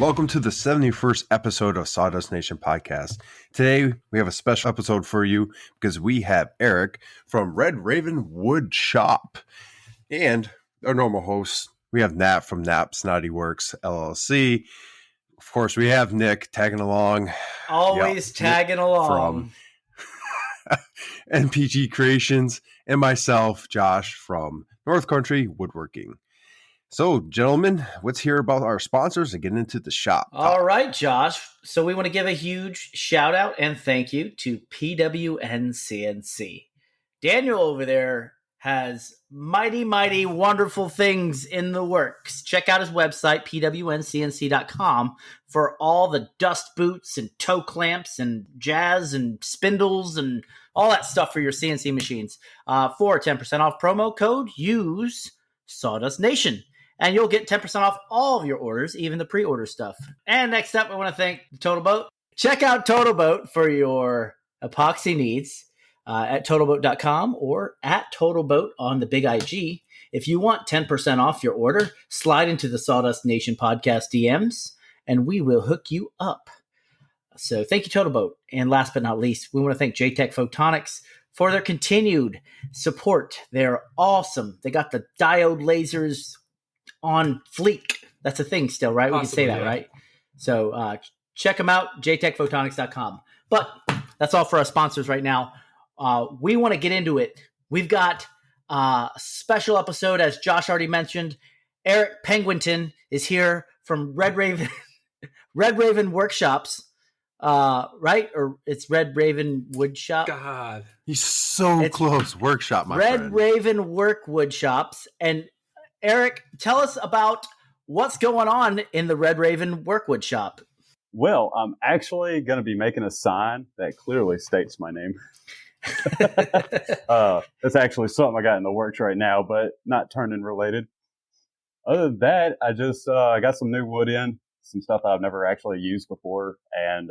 welcome to the 71st episode of Sawdust Nation Podcast. Today, we have a special episode for you because we have Erik from Red Raven Woodshop. And our normal hosts, we have Nat from Nap Snotty Works, LLC. Of course, we have Nick tagging along. Always tagging along. From NPG Creations. And myself, Josh, from North Country Woodworking. So, gentlemen, let's hear about our sponsors and get into the shop. All right, Josh. So we want to give a huge shout out and thank you to PWN CNC. Daniel over there has mighty, mighty wonderful things in the works. Check out his website, pwncnc.com, for all the dust boots and toe clamps and jazz and spindles and all that stuff for your CNC machines. For 10% off promo code, use Sawdust Nation. And you'll get 10% off all of your orders, even the pre-order stuff. And next up, I want to thank Totalboat. Check out Totalboat for your epoxy needs at Totalboat.com or at Totalboat on the Big IG. If you want 10% off your order, slide into the Sawdust Nation podcast DMs, and we will hook you up. So thank you, Totalboat. And last but not least, we want to thank Jtechphotonics for their continued support. They're awesome. They got the diode lasers on fleek. That's a thing still, right? Possibly, we can say that, right? So check them out, jtechphotonics.com. But that's all for our sponsors right now. We want to get into it. We've got a special episode, as Josh already mentioned. Erik Penguinton is here from Red Raven Workshops, right? Or it's Red Raven Woodshop. God, He's so close. Workshop, my Red friend. Raven Woodshops. And Erik, tell us about what's going on in the Red Raven Woodshop. Well, I'm actually going to be making a sign that clearly states my name. That's actually something I got in the works right now, but not turning related. Other than that, I just I got some new wood in, some stuff I've never actually used before, and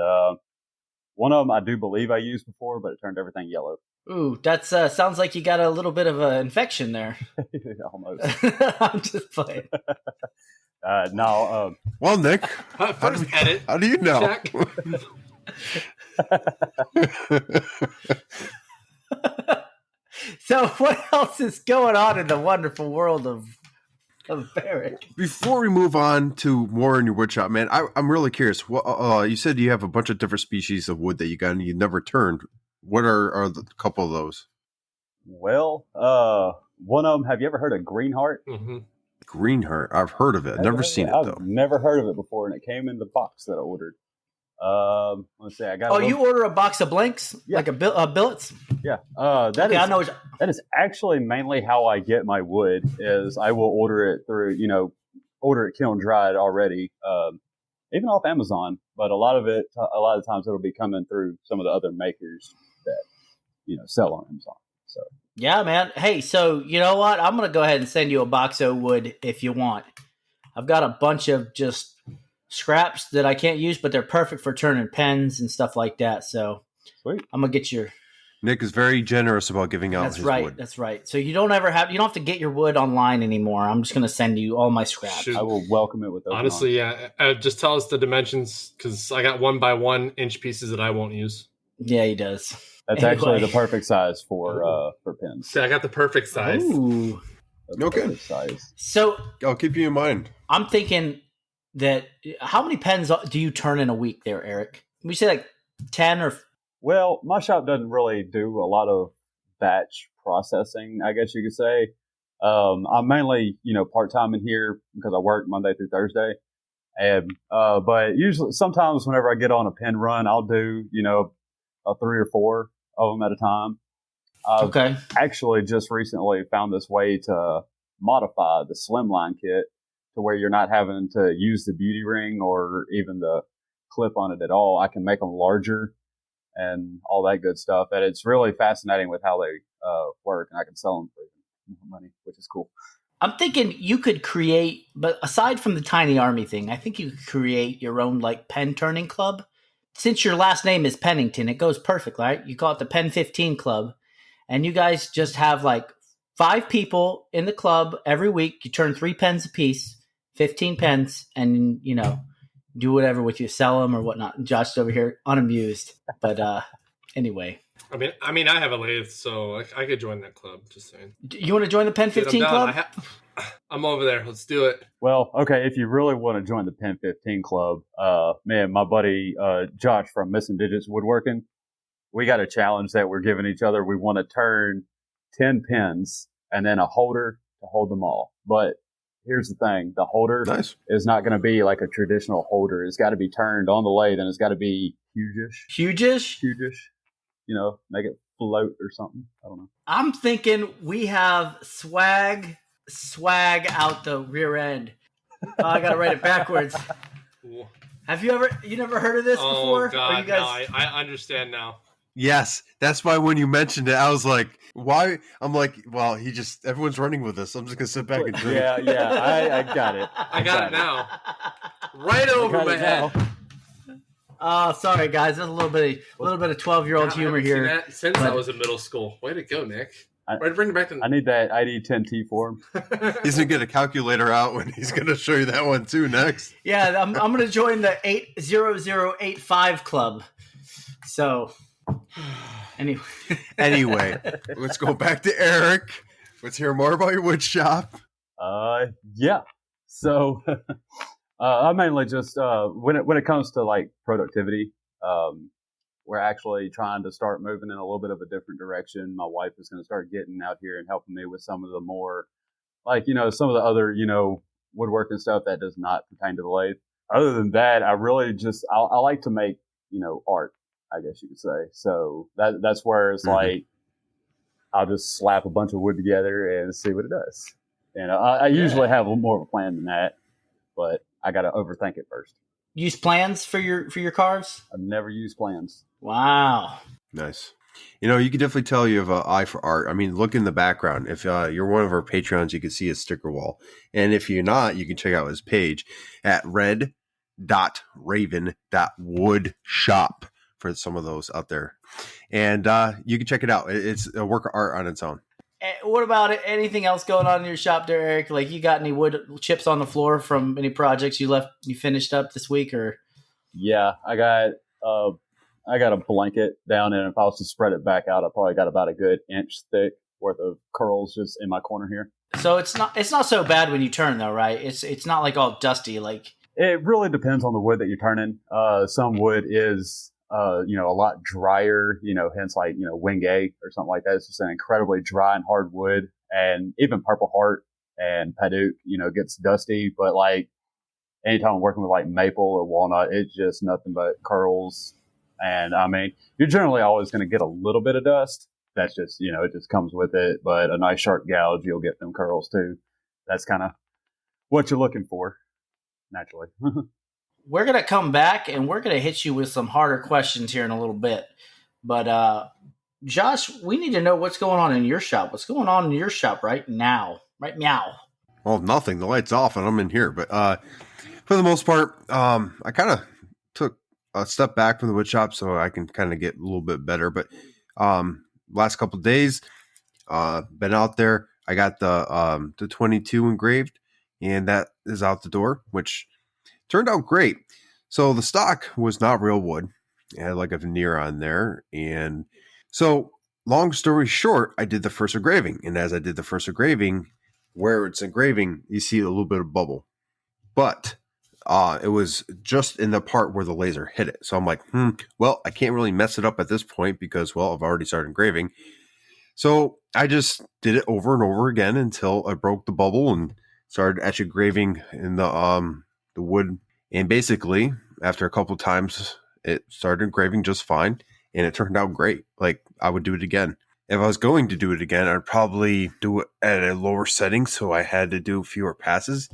one of them I do believe I used before, but it turned everything yellow. Ooh, that sounds like you got a little bit of an infection there. Almost. I'm just playing. No. Well, Nick, first edit. how do you know? Check. So what else is going on in the wonderful world of Erik? Before we move on to more in your woodshop, man, I'm really curious. You said you have a bunch of different species of wood that you got and you never turned. What are a couple of those? Well, one of them, have you ever heard of Greenheart? Mm-hmm. Greenheart. I've heard of it. Never seen it, though. I've never heard of it before, and it came in the box that I ordered. Let's see. I got. Oh, you order a box of blanks, Yeah. like billets? Yeah. I know. That is actually mainly how I get my wood. Is I will order it through, order it kiln dried already, even off Amazon. But a lot of times it'll be coming through some of the other makers that sell on Amazon. So Yeah, man. Hey, so you know what? I'm going to go ahead and send you a box of wood if you want. I've got a bunch of just scraps that I can't use, but they're perfect for turning pens and stuff like that. So sweet. I'm going to get your... Nick is very generous about giving out his wood. That's right. So you don't have to get your wood online anymore. I'm just going to send you all my scraps. Shoot. I will welcome it with open arms. Honestly, yeah. Just tell us the dimensions, because I got 1x1 inch pieces that I won't use. Yeah, he does. That's actually the perfect size for pens. See, I got the perfect size. Ooh. That's Okay. perfect size. So I'll keep you in mind. I'm thinking that how many pens do you turn in a week there, Erik? We say like 10 or... Well, my shop doesn't really do a lot of batch processing, I guess you could say. I'm mainly, part-time in here because I work Monday through Thursday. And, but usually, sometimes whenever I get on a pen run, I'll do, a 3 or 4 of them at a time. Okay. Actually just recently found this way to modify the slimline kit to where you're not having to use the beauty ring or even the clip on it at all. I can make them larger and all that good stuff. And it's really fascinating with how they work, and I can sell them for more money, which is cool. I'm thinking you could create, but aside from the tiny army thing, I think you could create your own like pen turning club. Since your last name is Pennington, it goes perfect, right? You call it the Pen 15 Club, and you guys just have like 5 people in the club every week. You turn 3 pens a piece, 15 pens, and do whatever with you, sell them or whatnot. And Josh's over here unamused. But anyway. I mean, I have a lathe, so I could join that club. Just saying. You want to join the Pen 15 Club? I'm over there. Let's do it. Well, okay, if you really want to join the Pen 15 Club, man, my buddy Josh from Missing Digits Woodworking, we got a challenge that we're giving each other. We want to turn 10 pins and then a holder to hold them all. But here's the thing. The holder is not going to be like a traditional holder. It's got to be turned on the lathe, and it's got to be huge-ish. Huge-ish? Huge-ish. You know, make it float or something. I don't know. I'm thinking we have swag out the rear end. Oh, I got to write it backwards. Have you never heard of this before? Oh, God, no, I understand now. Yes, that's why when you mentioned it, I was like, why? I'm like, well, everyone's running with this. I'm just going to sit back and drink. Yeah, I got it. I got it now. Right over my head. Oh, sorry, guys. There's a little bit of 12-year-old humor here. That since I was in middle school. Way to go, Nick. Bring it back to. I need that ID10T form. He's going to get a calculator out when he's going to show you that one too next. Yeah, I'm going to join the 80085 club. So, anyway, let's go back to Erik. Let's hear more about your wood shop. Yeah. So, I mainly just when it comes to like productivity, we're actually trying to start moving in a little bit of a different direction. My wife is going to start getting out here and helping me with some of the more, like, some of the other, woodworking stuff that does not pertain to the lathe. Other than that, I really just, I like to make, art, I guess you could say. So that's where it's like, I'll just slap a bunch of wood together and see what it does. And I usually have a little more of a plan than that, but I got to overthink it first. Use plans for your carves? I've never used plans. Wow. Nice. You can definitely tell you have an eye for art. I mean, look in the background. If you're one of our Patreons, you can see his sticker wall. And if you're not, you can check out his page at red.raven.woodshop for some of those out there. And you can check it out. It's a work of art on its own. What about anything else going on in your shop there, Erik? Like, you got any wood chips on the floor from any projects you finished up this week, or? Yeah, I got a blanket down, and if I was to spread it back out, I probably got about a good inch thick worth of curls just in my corner here. So it's not so bad when you turn though, right? It's not like all dusty. Like, it really depends on the wood that you're turning. Some wood is a lot drier, hence like, Wingate or something like that. It's just an incredibly dry and hard wood. And even Purple Heart and Paduk, gets dusty. But like anytime I'm working with like maple or walnut, it's just nothing but curls. And I mean, you're generally always going to get a little bit of dust. That's just, it just comes with it. But a nice sharp gouge, you'll get them curls too. That's kind of what you're looking for, naturally. We're going to come back and we're going to hit you with some harder questions here in a little bit. But Josh, we need to know what's going on in your shop. What's going on in your shop right now? Right meow. Well, nothing. The light's off and I'm in here. But for the most part, I kind of took a step back from the wood shop so I can kind of get a little bit better. But last couple of days, been out there. I got the 22 engraved, and that is out the door, which turned out great. So the stock was not real wood. It had like a veneer on there. And so long story short, I did the first engraving. And as I did the first engraving, where it's engraving, you see a little bit of bubble. But it was just in the part where the laser hit it. So I'm like, well, I can't really mess it up at this point because, well, I've already started engraving. So I just did it over and over again until I broke the bubble and started actually engraving in the wood. And basically, after a couple of times, it started engraving just fine. And it turned out great. Like, I would do it again. If I was going to do it again, I'd probably do it at a lower setting. So I had to do fewer passes.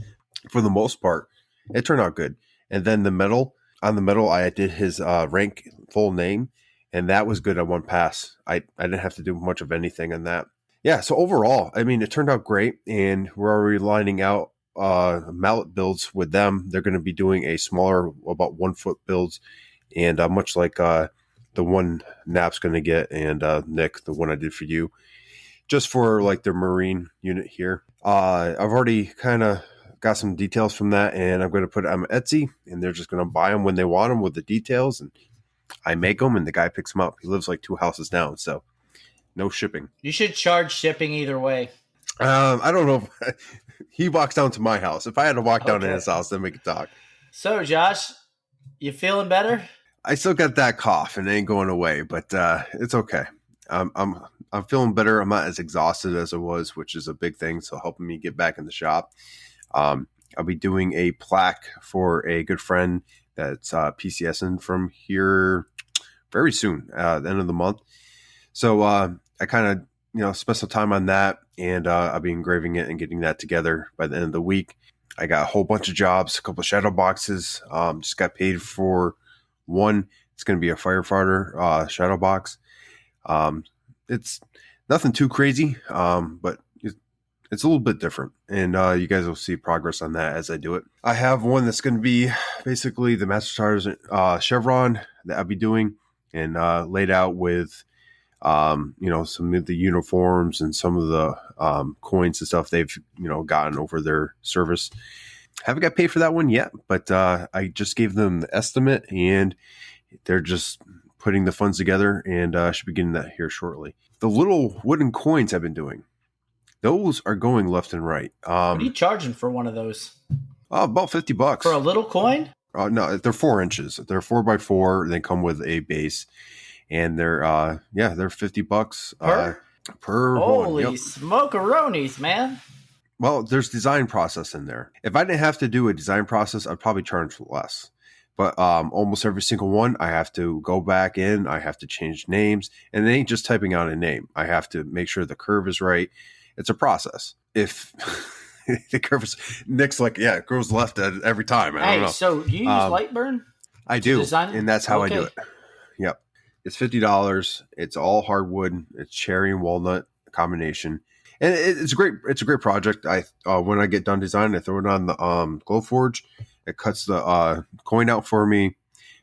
For the most part, it turned out good. And then on the metal, I did his rank full name. And that was good on one pass. I didn't have to do much of anything on that. Yeah, so overall, I mean, it turned out great. And we're already lining out mallet builds with them. They're going to be doing a smaller, about 1 foot builds. And much like the one Nap's going to get, and Nick, the one I did for you, just for like their marine unit here. I've already kind of got some details from that, and I'm going to put it on Etsy, and they're just going to buy them when they want them with the details, and I make them, and the guy picks them up. He lives like 2 houses down, so no shipping. You should charge shipping either way. I don't know if he walks down to my house. If I had to walk down to Okay. his house, then we could talk. So, Josh, you feeling better? I still got that cough, and it ain't going away, but it's okay. I'm feeling better. I'm not as exhausted as I was, which is a big thing. So helping me get back in the shop. I'll be doing a plaque for a good friend that's PCSing from here very soon, the end of the month. So I kind of spent some time on that, and I'll be engraving it and getting that together by the end of the week. I got a whole bunch of jobs, a couple of shadow boxes. Just got paid for one. It's going to be a firefighter shadow box. It's nothing too crazy, but it's a little bit different, and you guys will see progress on that as I do it. I have one that's going to be basically the Master Sergeant chevron that I'll be doing, and laid out with some of the uniforms and some of the coins and stuff they've gotten over their service. Haven't got paid for that one yet, but I just gave them the estimate, and they're just putting the funds together, and should be getting that here shortly. The little wooden coins I've been doing, those are going left and right. What are you charging for one of those? About $50 For a little coin? No, they're 4 inches. They're 4x4. They come with a base, and they're they're $50 per Holy one. Yep. smokeroonies, man. Well, there's design process in there. If I didn't have to do a design process, I'd probably charge less. But almost every single one, I have to go back in. I have to change names. And it ain't just typing out a name. I have to make sure the curve is right. It's a process. If the curve is... Nick's like, yeah, it goes left every time. I don't know. So do you use Lightburn? I do. design it? And that's how I do Okay. it. Yep. It's $50. It's all hardwood. It's cherry and walnut combination. And it's great. It's a great project. When I get done designing, I throw it on the Glowforge. It cuts the coin out for me,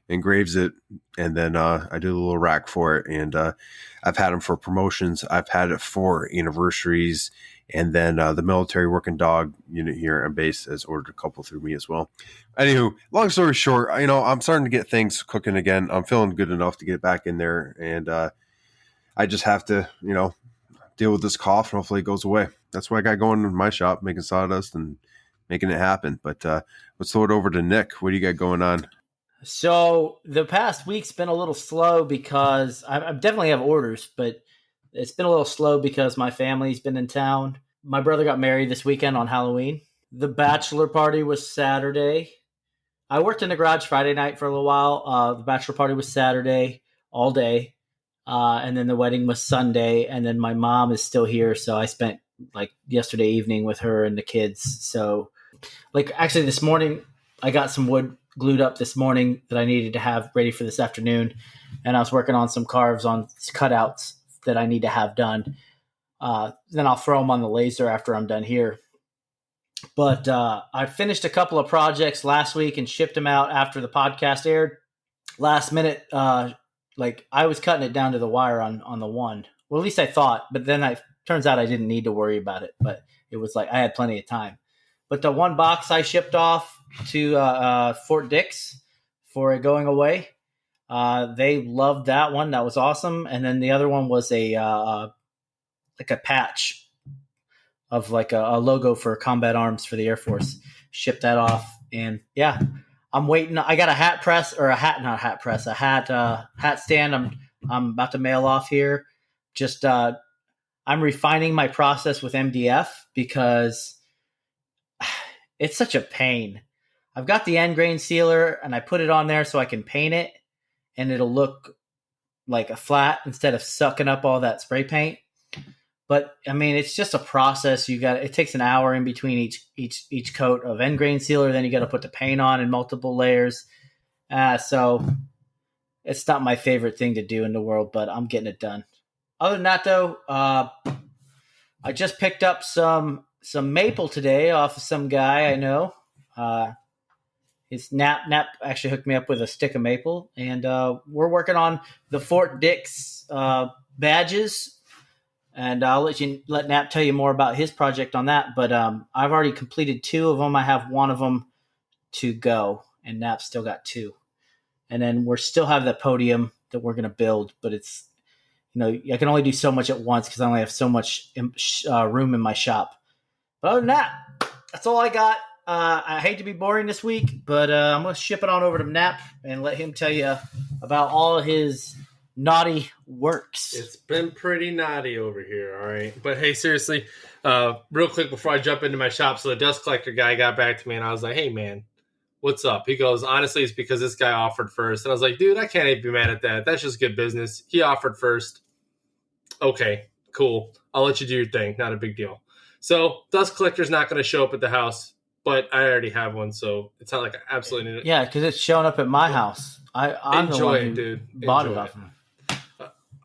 engraves it, and then I do a little rack for it. And I've had them for promotions. I've had it for anniversaries. And then the military working dog unit here on base has ordered a couple through me as well. Anywho, long story short, I'm starting to get things cooking again. I'm feeling good enough to get back in there. And I just have to, deal with this cough, and hopefully it goes away. That's what I got going in my shop, making sawdust and making it happen. But let's throw it over to Nick. What do you got going on? So the past week's been a little slow because I definitely have orders, but it's been a little slow because my family's been in town. My brother got married this weekend on Halloween. The bachelor party was Saturday. I worked in the garage Friday night for a little while. The bachelor party was Saturday all day. And then the wedding was Sunday. And then my mom is still here. So I spent yesterday evening with her and the kids. So actually this morning, I got some wood glued up this morning that I needed to have ready for this afternoon. And I was working on some carves on cutouts that I need to have done. Then I'll throw them on the laser after I'm done here. But I finished a couple of projects last week and shipped them out after the podcast aired. Last minute, I was cutting it down to the wire on the one. Well, at least I thought. But then turns out I didn't need to worry about it. But it was I had plenty of time. But the one box I shipped off to Fort Dix for it going away, they loved that one. That was awesome. And then the other one was a patch of a logo for Combat Arms for the Air Force. Shipped that off, and yeah, I'm waiting. I got a hat stand. I'm about to mail off here. Just I'm refining my process with MDF because it's such a pain. I've got the end grain sealer, and I put it on there so I can paint it, and it'll look like a flat instead of sucking up all that spray paint. But I mean, it's just a process. It takes an hour in between each coat of end grain sealer. Then you got to put the paint on in multiple layers. So it's not my favorite thing to do in the world, but I'm getting it done. Other than that, though, I just picked up some maple today off of some guy I know. His Nap actually hooked me up with a stick of maple, and we're working on the Fort Dix badges. And I'll let Nap tell you more about his project on that. But I've already completed 2 of them. I have one of them to go, and Nap's still got 2. And then we still have that podium that we're going to build, but it's, I can only do so much at once because I only have so much room in my shop. But other than that, that's all I got. I hate to be boring this week, but I'm going to ship it on over to Nap and let him tell you about all of his naughty works. It's been pretty naughty over here, all right? But hey, seriously, real quick before I jump into my shop, so the dust collector guy got back to me, and I was like, hey, man, what's up? He goes, honestly, it's because this guy offered first. And I was like, dude, I can't even be mad at that. That's just good business. He offered first. Okay, cool. I'll let you do your thing. Not a big deal. So dust collector's not going to show up at the house, but I already have one, so it's not like I absolutely need it. Yeah, because it's showing up at my house. I'm Enjoy the one it, who dude. bought Enjoy it off it. him.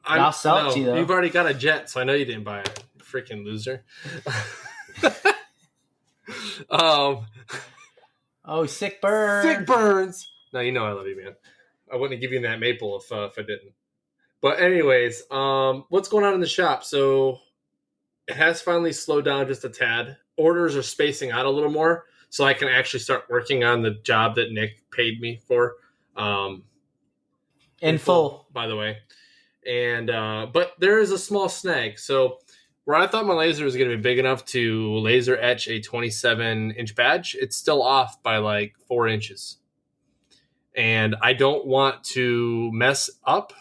I'll sell it to you, though. You've already got a jet, so I know you didn't buy it. Freaking loser. Oh, sick burn. Sick burns. No, you know I love you, man. I wouldn't have given you that maple if I didn't. But anyways, what's going on in the shop? So it has finally slowed down just a tad. Orders are spacing out a little more, so I can actually start working on the job that Nick paid me for. In full, by the way. And but there is a small snag. So where I thought my laser was going to be big enough to laser etch a 27-inch badge, it's still off by like 4 inches. And I don't want to mess up.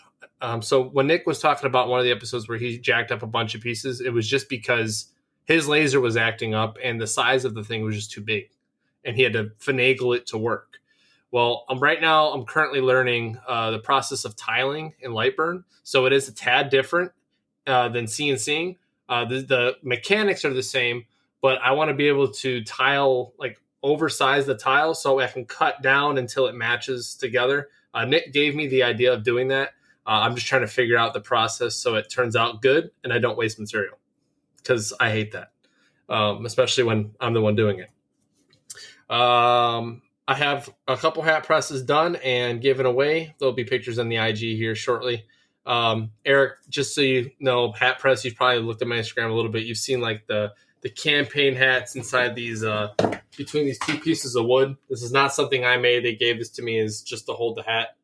So when Nick was talking about one of the episodes where he jacked up a bunch of pieces, it was just because his laser was acting up and the size of the thing was just too big. And he had to finagle it to work. Well, right now I'm currently learning the process of tiling in Lightburn. So it is a tad different than CNCing. The mechanics are the same, but I want to be able to tile, like oversize the tile so I can cut down until it matches together. Nick gave me the idea of doing that. I'm just trying to figure out the process so it turns out good and I don't waste material, because I hate that, especially when I'm the one doing it. I have a couple hat presses done and given away. There'll be pictures on the IG here shortly. Erik, just so you know, hat press, you've probably looked at my Instagram a little bit. You've seen like the campaign hats inside these, between these 2 pieces of wood. This is not something I made. They gave this to me as just to hold the hat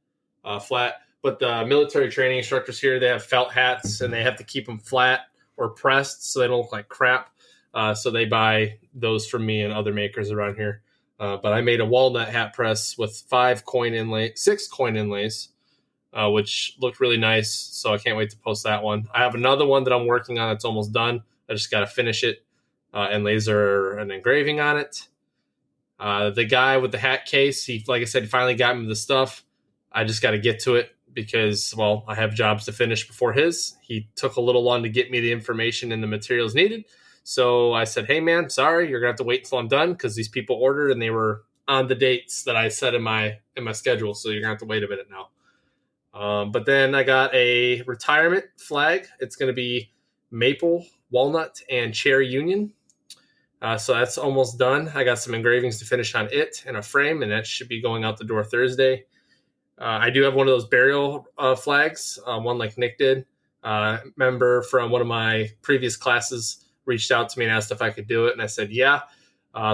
flat. But the military training instructors here, they have felt hats and they have to keep them flat or pressed so they don't look like crap. So they buy those from me and other makers around here. But I made a walnut hat press with 6 coin inlays, which looked really nice. So I can't wait to post that one. I have another one that I'm working on. It's almost done. I just got to finish it and laser an engraving on it. The guy with the hat case, like I said, he finally got me the stuff. I just got to get to it because, well, I have jobs to finish before his. He took a little long to get me the information and the materials needed. So I said, hey, man, sorry, you're going to have to wait until I'm done because these people ordered and they were on the dates that I set in my schedule. So you're going to have to wait a minute now. But then I got a retirement flag. It's going to be maple, walnut, and cherry union. So that's almost done. I got some engravings to finish on it and a frame, and that should be going out the door Thursday. I do have one of those burial flags, one like Nick did. Member from one of my previous classes reached out to me and asked if I could do it. And I said, yeah.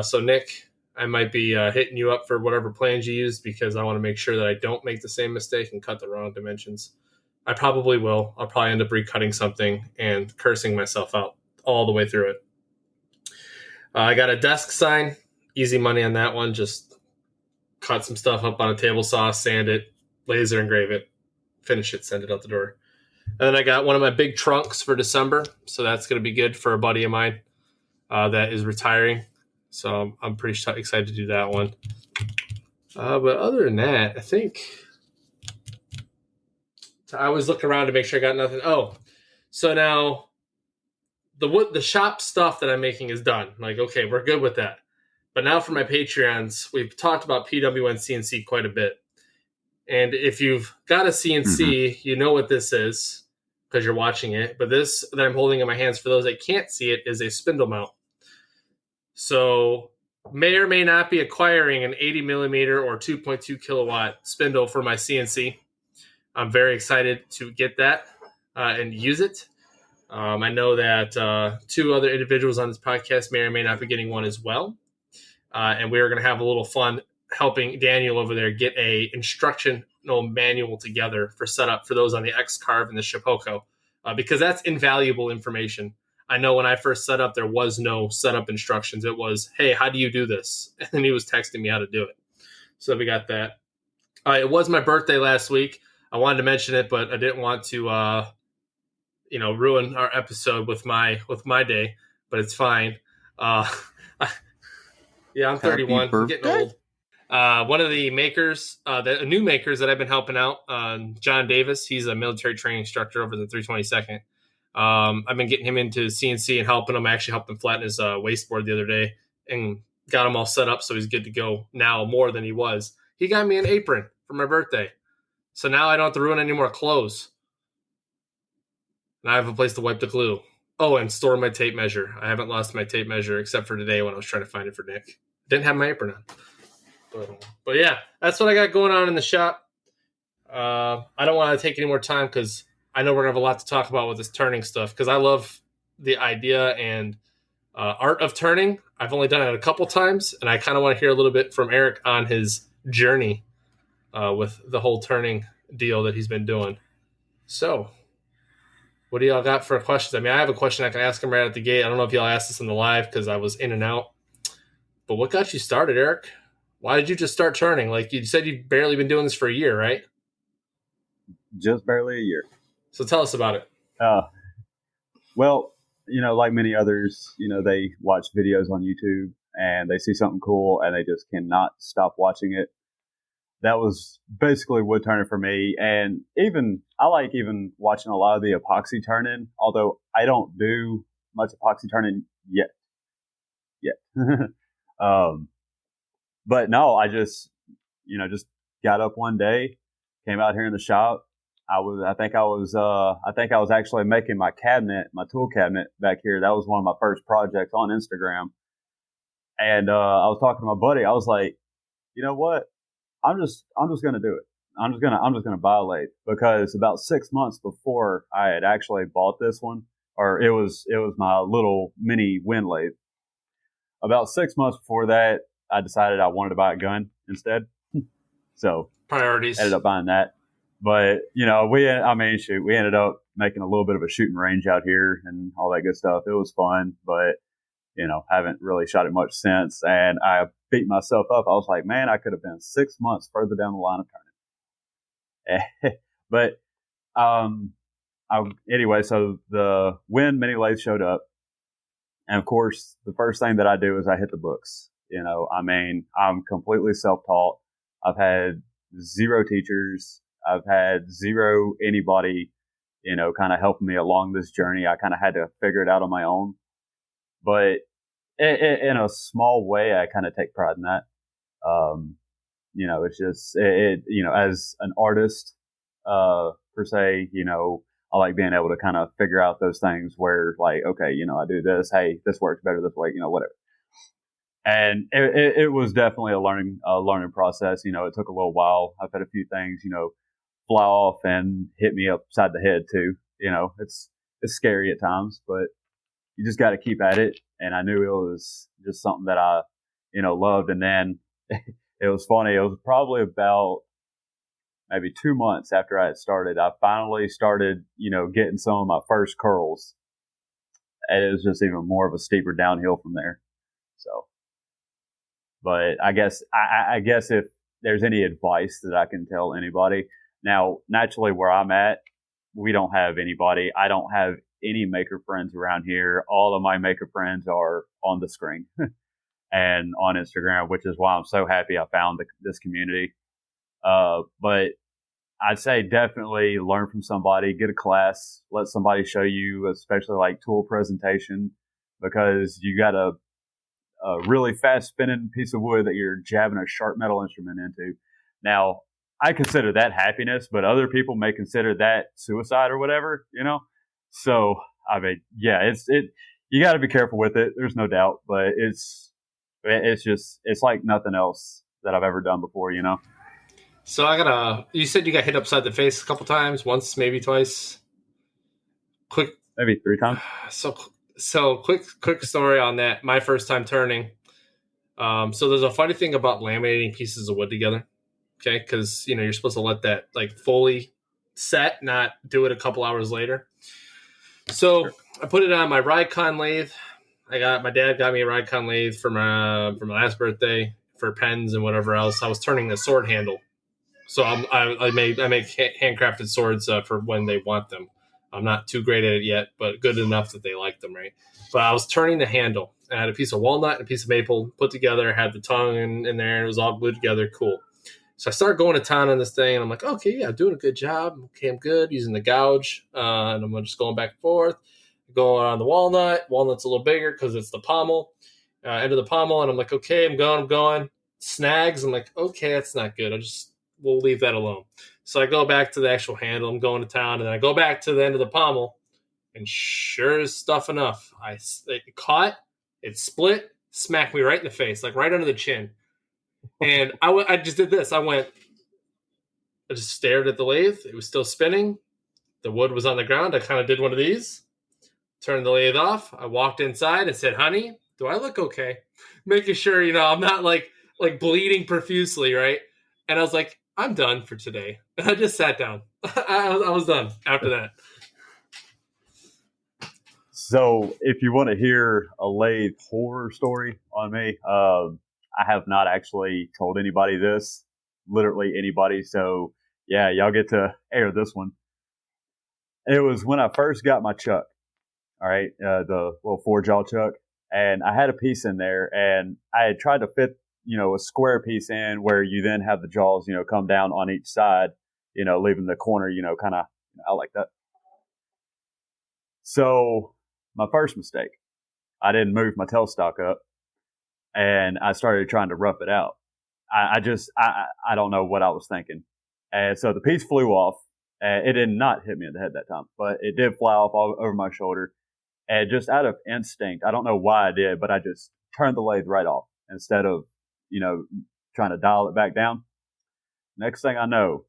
So Nick, I might be hitting you up for whatever plans you use because I want to make sure that I don't make the same mistake and cut the wrong dimensions. I probably will. I'll probably end up recutting something and cursing myself out all the way through it. I got a desk sign. Easy money on that one. Just cut some stuff up on a table saw, sand it, laser engrave it, finish it, send it out the door. And then I got one of my big trunks for December. So that's going to be good for a buddy of mine that is retiring. So I'm pretty excited to do that one. But other than that, I think I always look around to make sure I got nothing. Oh, so now the shop stuff that I'm making is done. Like, okay, we're good with that. But now for my Patreons, we've talked about PWN CNC quite a bit. And if you've got a CNC, you know what this is because you're watching it. But this that I'm holding in my hands, for those that can't see it, is a spindle mount. So may or may not be acquiring an 80 millimeter or 2.2 kilowatt spindle for my CNC. I'm very excited to get that and use it. I know that 2 other individuals on this podcast may or may not be getting one as well. And we are going to have a little fun helping Daniel over there get a instructional manual together for setup for those on the X-Carve and the Shipoko, because that's invaluable information. I know when I first set up, there was no setup instructions. It was, hey, how do you do this? And then he was texting me how to do it. So we got that. It was my birthday last week. I wanted to mention it, but I didn't want to, ruin our episode with my day. But it's fine. Yeah, I'm 31. I'm getting old. One of the makers, the new makers that I've been helping out, John Davis. He's a military training instructor over the 322nd. I've been getting him into CNC and helping him. I actually helped him flatten his wasteboard the other day and got him all set up so he's good to go now more than he was. He got me an apron for my birthday. So now I don't have to ruin any more clothes. And I have a place to wipe the glue. Oh, and store my tape measure. I haven't lost my tape measure except for today when I was trying to find it for Nick. Didn't have my apron on. But yeah, that's what I got going on in the shop. I don't want to take any more time because I know we're going to have a lot to talk about with this turning stuff because I love the idea and art of turning. I've only done it a couple times, and I kind of want to hear a little bit from Erik on his journey with the whole turning deal that he's been doing. So, what do y'all got for questions? I mean, I have a question I can ask him right at the gate. I don't know if y'all asked this in the live because I was in and out. But what got you started, Erik? Why did you just start turning? Like you said, you've barely been doing this for a year, right? Just barely a year. So tell us about it. Well, like many others, they watch videos on YouTube and they see something cool and they just cannot stop watching it. That was basically wood turning for me. And I like watching a lot of the epoxy turning, although I don't do much epoxy turning yet. But no, I just got up one day, came out here in the shop. I think I was actually making my tool cabinet back here. That was one of my first projects on Instagram. And I was talking to my buddy. I was like, you know what? I'm just going to do it. I'm just going to buy a lathe because about 6 months before I had actually bought this one, or it was my little mini wind lathe. About 6 months before that, I decided I wanted to buy a gun instead. So priorities. Ended up buying that. But, we ended up making a little bit of a shooting range out here and all that good stuff. It was fun, but, haven't really shot it much since. And I beat myself up. I was like, man, I could have been 6 months further down the line of turning. But, anyway, so the wind mini lathe showed up. And of course, the first thing that I do is I hit the books. I'm completely self-taught. I've had 0 teachers. I've had 0 anybody, kind of helping me along this journey. I kind of had to figure it out on my own. But in a small way, I kind of take pride in that. It's just, as an artist, per se, I like being able to kind of figure out those things where like, okay, I do this. Hey, this works better this way, whatever. And it was definitely a learning process. It took a little while. I've had a few things, fly off and hit me upside the head too. It's scary at times, but you just got to keep at it. And I knew it was just something that I, loved. And then it was funny. It was probably about maybe 2 months after I had started, I finally started, getting some of my first curls. And it was just even more of a steeper downhill from there. So, but I guess if there's any advice that I can tell anybody, now naturally where I'm at, we don't have anybody. I don't have any maker friends around here. All of my maker friends are on the screen and on Instagram, which is why I'm so happy I found this community. But I'd say definitely learn from somebody, get a class, let somebody show you, especially like tool presentation, because you got a really fast spinning piece of wood that you're jabbing a sharp metal instrument into. Now, I consider that happiness, but other people may consider that suicide or whatever, So, I mean, yeah, you got to be careful with it. There's no doubt, but it's like nothing else that I've ever done before, So you said you got hit upside the face a couple times, once, maybe twice. Quick maybe 3 times. So quick story on that. My first time turning. So there's a funny thing about laminating pieces of wood together. Okay, because you're supposed to let that like fully set, not do it a couple hours later. So I put it on my Rikon lathe. My dad got me a Rikon lathe for my last birthday for pens and whatever else. I was turning the sword handle, so I make handcrafted swords for when they want them. I'm not too great at it yet, but good enough that they like them, right? But I was turning the handle. I had a piece of walnut and a piece of maple put together. Had the tongue in there, and it was all glued together. Cool. So I started going to town on this thing, and I'm like, okay, yeah, I'm doing a good job. Okay, I'm good using the gouge, and I'm just going back and forth, going on the walnut. Walnut's a little bigger because it's the pommel, end of the pommel, and I'm like, okay, I'm going. Snags, I'm like, okay, that's not good. We'll leave that alone. So I go back to the actual handle. I'm going to town, and then I go back to the end of the pommel, and sure as stuff enough, it caught, it split, smacked me right in the face, like right under the chin. And I just did this. I just stared at the lathe. It was still spinning. The wood was on the ground. I kind of did one of these, turned the lathe off. I walked inside and said, honey, do I look okay? Making sure, I'm not like bleeding profusely, right? And I was like, I'm done for today. And I just sat down. I was done after that. So if you want to hear a lathe horror story on me, I have not actually told anybody this, literally anybody. So yeah, y'all get to air this one. It was when I first got my chuck. All right. The little 4-jaw chuck. And I had a piece in there, and I had tried to fit, a square piece in where you then have the jaws, come down on each side, leaving the corner, kind of out like that. So my first mistake, I didn't move my tailstock up, and I started trying to rough it out. I don't know what I was thinking. And so the piece flew off. It did not hit me in the head that time, but it did fly off all over my shoulder. And just out of instinct, I don't know why I did, but I just turned the lathe right off instead of, trying to dial it back down. Next thing I know,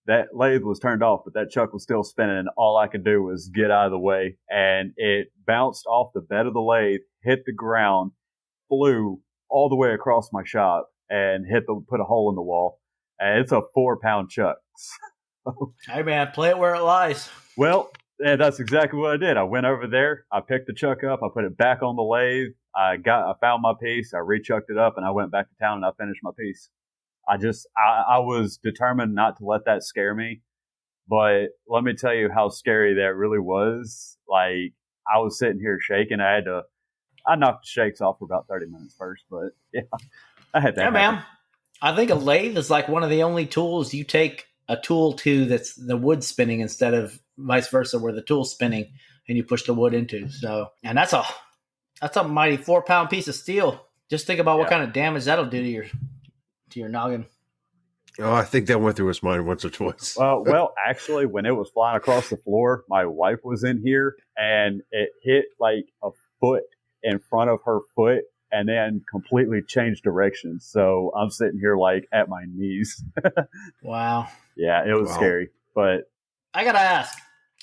that lathe was turned off, but that chuck was still spinning, and all I could do was get out of the way. And it bounced off the bed of the lathe, hit the ground, flew all the way across my shop, and put a hole in the wall. And it's a 4-pound chuck. Hey man, play it where it lies. Well, yeah, that's exactly what I did. I went over there, I picked the chuck up, I put it back on the lathe, I found my piece, I rechucked it up, and I went back to town and I finished my piece. I was determined not to let that scare me, but let me tell you how scary that really was. Like, I was sitting here shaking. I knocked the shakes off for about 30 minutes first, but yeah, I had that. Yeah, man. I think a lathe is like one of the only tools you take a tool to that's the wood spinning instead of vice versa, where the tool's spinning and you push the wood into. So, and that's a mighty 4-pound piece of steel. Just think about what kind of damage that'll do to your noggin. Oh, I think that went through his mind once or twice. Well, actually, when it was flying across the floor, my wife was in here, and it hit like a foot in front of her foot, and then completely changed directions. So I'm sitting here like at my knees. Wow. Yeah, it was scary. But I gotta ask,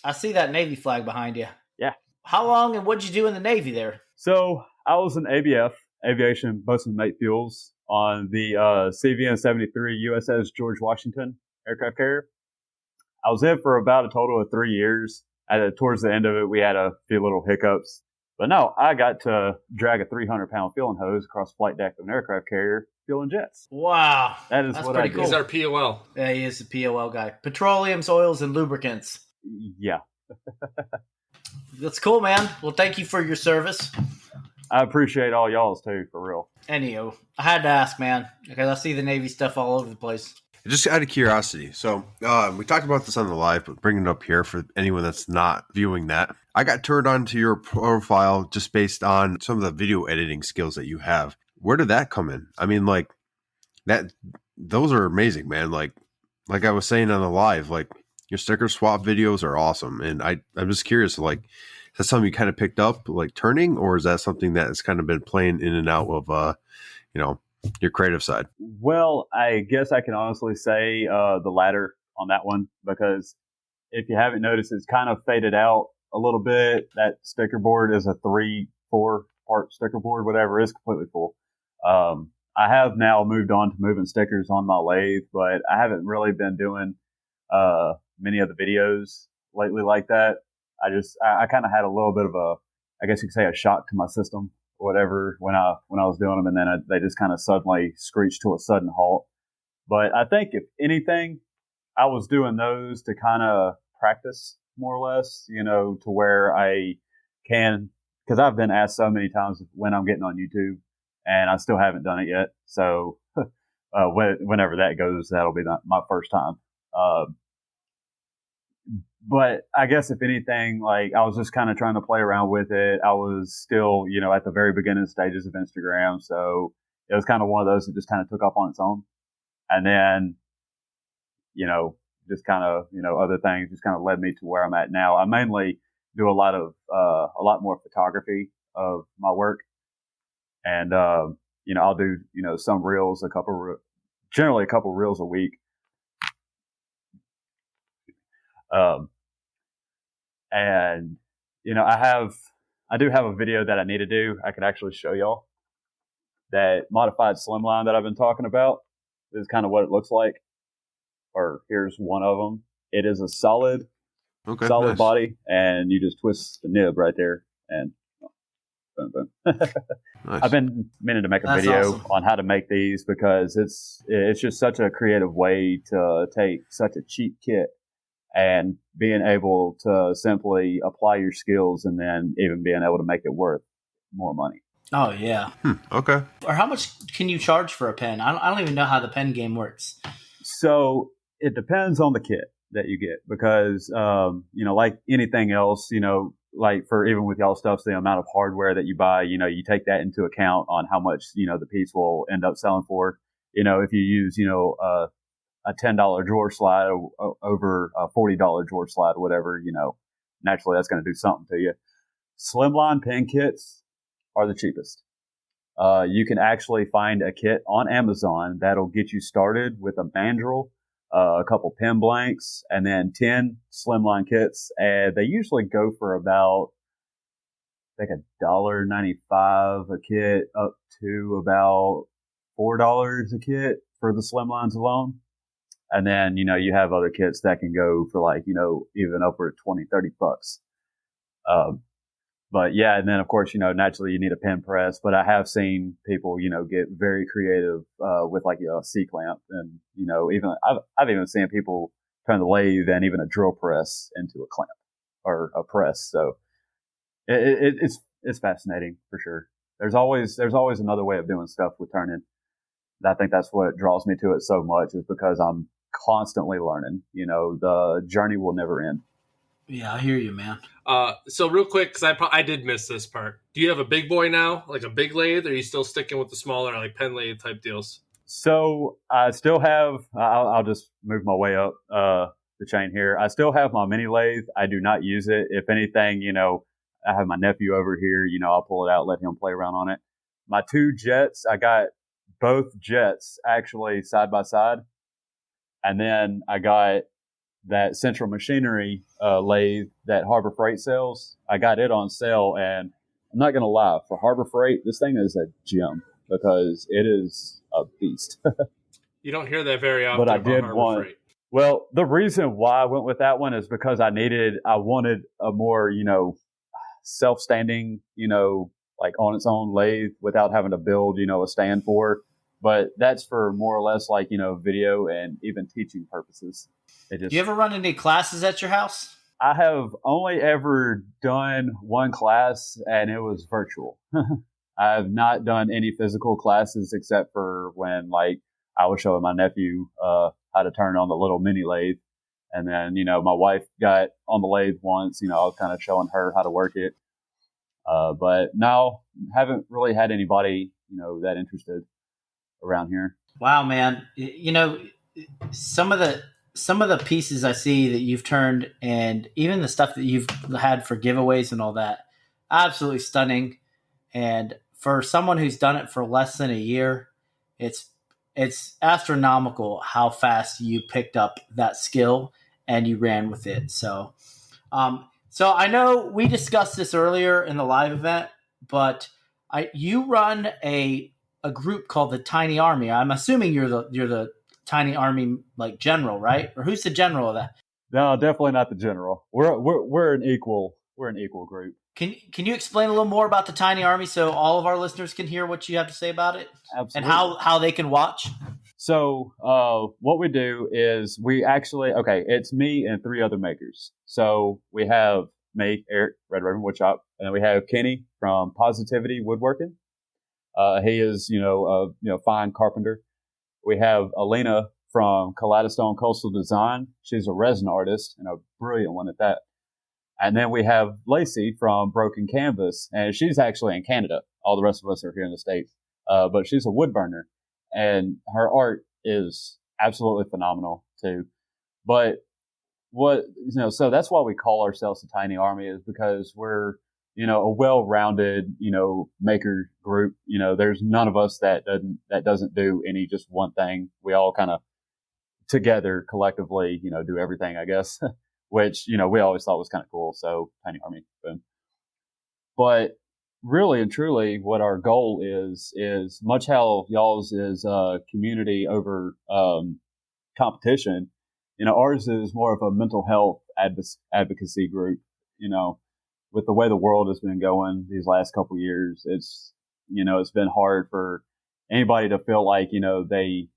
I see that Navy flag behind you. Yeah. How long and what'd you do in the Navy there? So I was in ABF, Aviation Bosun Mate Fuels, on the CVN-73 USS George Washington aircraft carrier. I was in for about a total of 3 years. Towards the end of it, we had a few little hiccups. But no, I got to drag a 300-pound fueling hose across the flight deck of an aircraft carrier, fueling jets. Wow. That's what I did. Cool. He's our POL. Yeah, he is the POL guy. Petroleums, oils, and lubricants. Yeah. That's cool, man. Well, thank you for your service. I appreciate all y'all's too, for real. Anywho, I had to ask, man, because I see the Navy stuff all over the place. Just out of curiosity. So we talked about this on the live, but bringing it up here for anyone that's not viewing that. I got turned on to your profile just based on some of the video editing skills that you have. Where did that come in? I mean, like those are amazing, man. Like I was saying on the live, like your sticker swap videos are awesome. And I'm just curious, like, is that something you kind of picked up, like turning, or is that something that has kind of been playing in and out of, your creative side? Well, I guess I can honestly say the latter on that one, because if you haven't noticed, it's kind of faded out a little bit. That sticker board is a 3-4 part sticker board, whatever. It's completely full. I have now moved on to moving stickers on my lathe, but I haven't really been doing many of the videos lately like that. I kind of had a little bit of I guess you could say, a shock to my system or whatever when I was doing them, and then they just kind of suddenly screeched to a sudden halt. But I think if anything, I was doing those to kind of practice more or less, to where I can, because I've been asked so many times when I'm getting on YouTube, and I still haven't done it yet. So whenever that goes, that'll be my first time. But I guess if anything, like I was just kind of trying to play around with it. I was still, at the very beginning stages of Instagram. So it was kind of one of those that just kind of took off on its own. And then, just kind of, other things just kind of led me to where I'm at now. I mainly do a lot more photography of my work. And, I'll do, some reels, generally a couple reels a week. And, I do have a video that I need to do. I could actually show y'all that modified slimline that I've been talking about. This is kind of what it looks like. Or here's one of them. It is a solid nice. body, and you just twist the nib right there, and boom, boom. Nice. I've been meaning to make a video on how to make these, because it's just such a creative way to take such a cheap kit and being able to simply apply your skills, and then even being able to make it worth more money. Oh, yeah. Okay. Or how much can you charge for a pen? I don't even know how the pen game works. So it depends on the kit that you get, because, like anything else, like for even with y'all stuff, the amount of hardware that you buy, you take that into account on how much, the piece will end up selling for. If you use, a $10 drawer slide over a $40 drawer slide or whatever, naturally that's going to do something to you. Slimline pen kits are the cheapest. You can actually find a kit on Amazon that'll get you started with a mandrel, a couple pen blanks, and then 10 slimline kits. And they usually go for about, I think, $1.95 a kit up to about $4 a kit for the slimlines alone. And then, you have other kits that can go for like, even upward of $20-$30. But yeah, and then of course, naturally you need a pen press, but I have seen people, get very creative, with like a C-clamp, and, even I've even seen people turn the lathe and even a drill press into a clamp or a press. So it's fascinating for sure. There's always another way of doing stuff with turning. I think that's what draws me to it so much, is because I'm constantly learning. The journey will never end. Yeah, I hear you, man. So real quick, because I did miss this part. Do you have a big boy now, like a big lathe, or are you still sticking with the smaller, like pen lathe type deals? So I still have. I'll just move my way up the chain here. I still have my mini lathe. I do not use it. If anything, I have my nephew over here. I'll pull it out, let him play around on it. My two jets, I got both jets actually side by side, and then I got that Central Machinery lathe that Harbor Freight sells. I got it on sale, and I'm not going to lie, for Harbor Freight, this thing is a gem, because it is a beast. You don't hear that very often. But I about did Harbor Freight. Well, the reason why I went with that one is because I wanted a more, self-standing, like on its own lathe without having to build, a stand for. But that's for more or less like, video and even teaching purposes. Do you ever run any classes at your house? I have only ever done one class, and it was virtual. I have not done any physical classes except for when, like, I was showing my nephew how to turn on the little mini lathe. And then, my wife got on the lathe once, I was kind of showing her how to work it. But no, haven't really had anybody, that interested around here. Wow, man. Some of the pieces I see that you've turned, and even the stuff that you've had for giveaways and all that, absolutely stunning. And for someone who's done it for less than a year, it's astronomical how fast you picked up that skill and you ran with it. So So I know we discussed this earlier in the live event, but you run a group called the Tiny Army. I'm assuming you're the Tiny Army like general, right? Or who's the general of that? No, definitely not the general. We're an equal group. Can you explain a little more about the Tiny Army so all of our listeners can hear what you have to say about it? Absolutely. And how they can watch? So what we do is it's me and 3 other makers. So we have me, Erik, Red Raven Woodshop, and then we have Kenny from Positivity Woodworking. He is, a fine carpenter. We have Alina from Kaleidostone Coastal Design. She's a resin artist and a brilliant one at that. And then we have Lacey from Broken Canvas, and she's actually in Canada. All the rest of us are here in the States. But she's a wood burner, and her art is absolutely phenomenal too. But so that's why we call ourselves the Tiny Army, is because we're, a well-rounded, maker group. There's none of us that doesn't do any just one thing. We all kind of together collectively, do everything, I guess, which, we always thought was kind of cool. So Tiny Army, boom. But really and truly what our goal is much how y'all's is community over competition. Ours is more of a mental health advocacy group. With the way the world has been going these last couple of years, it's been hard for anybody to feel like they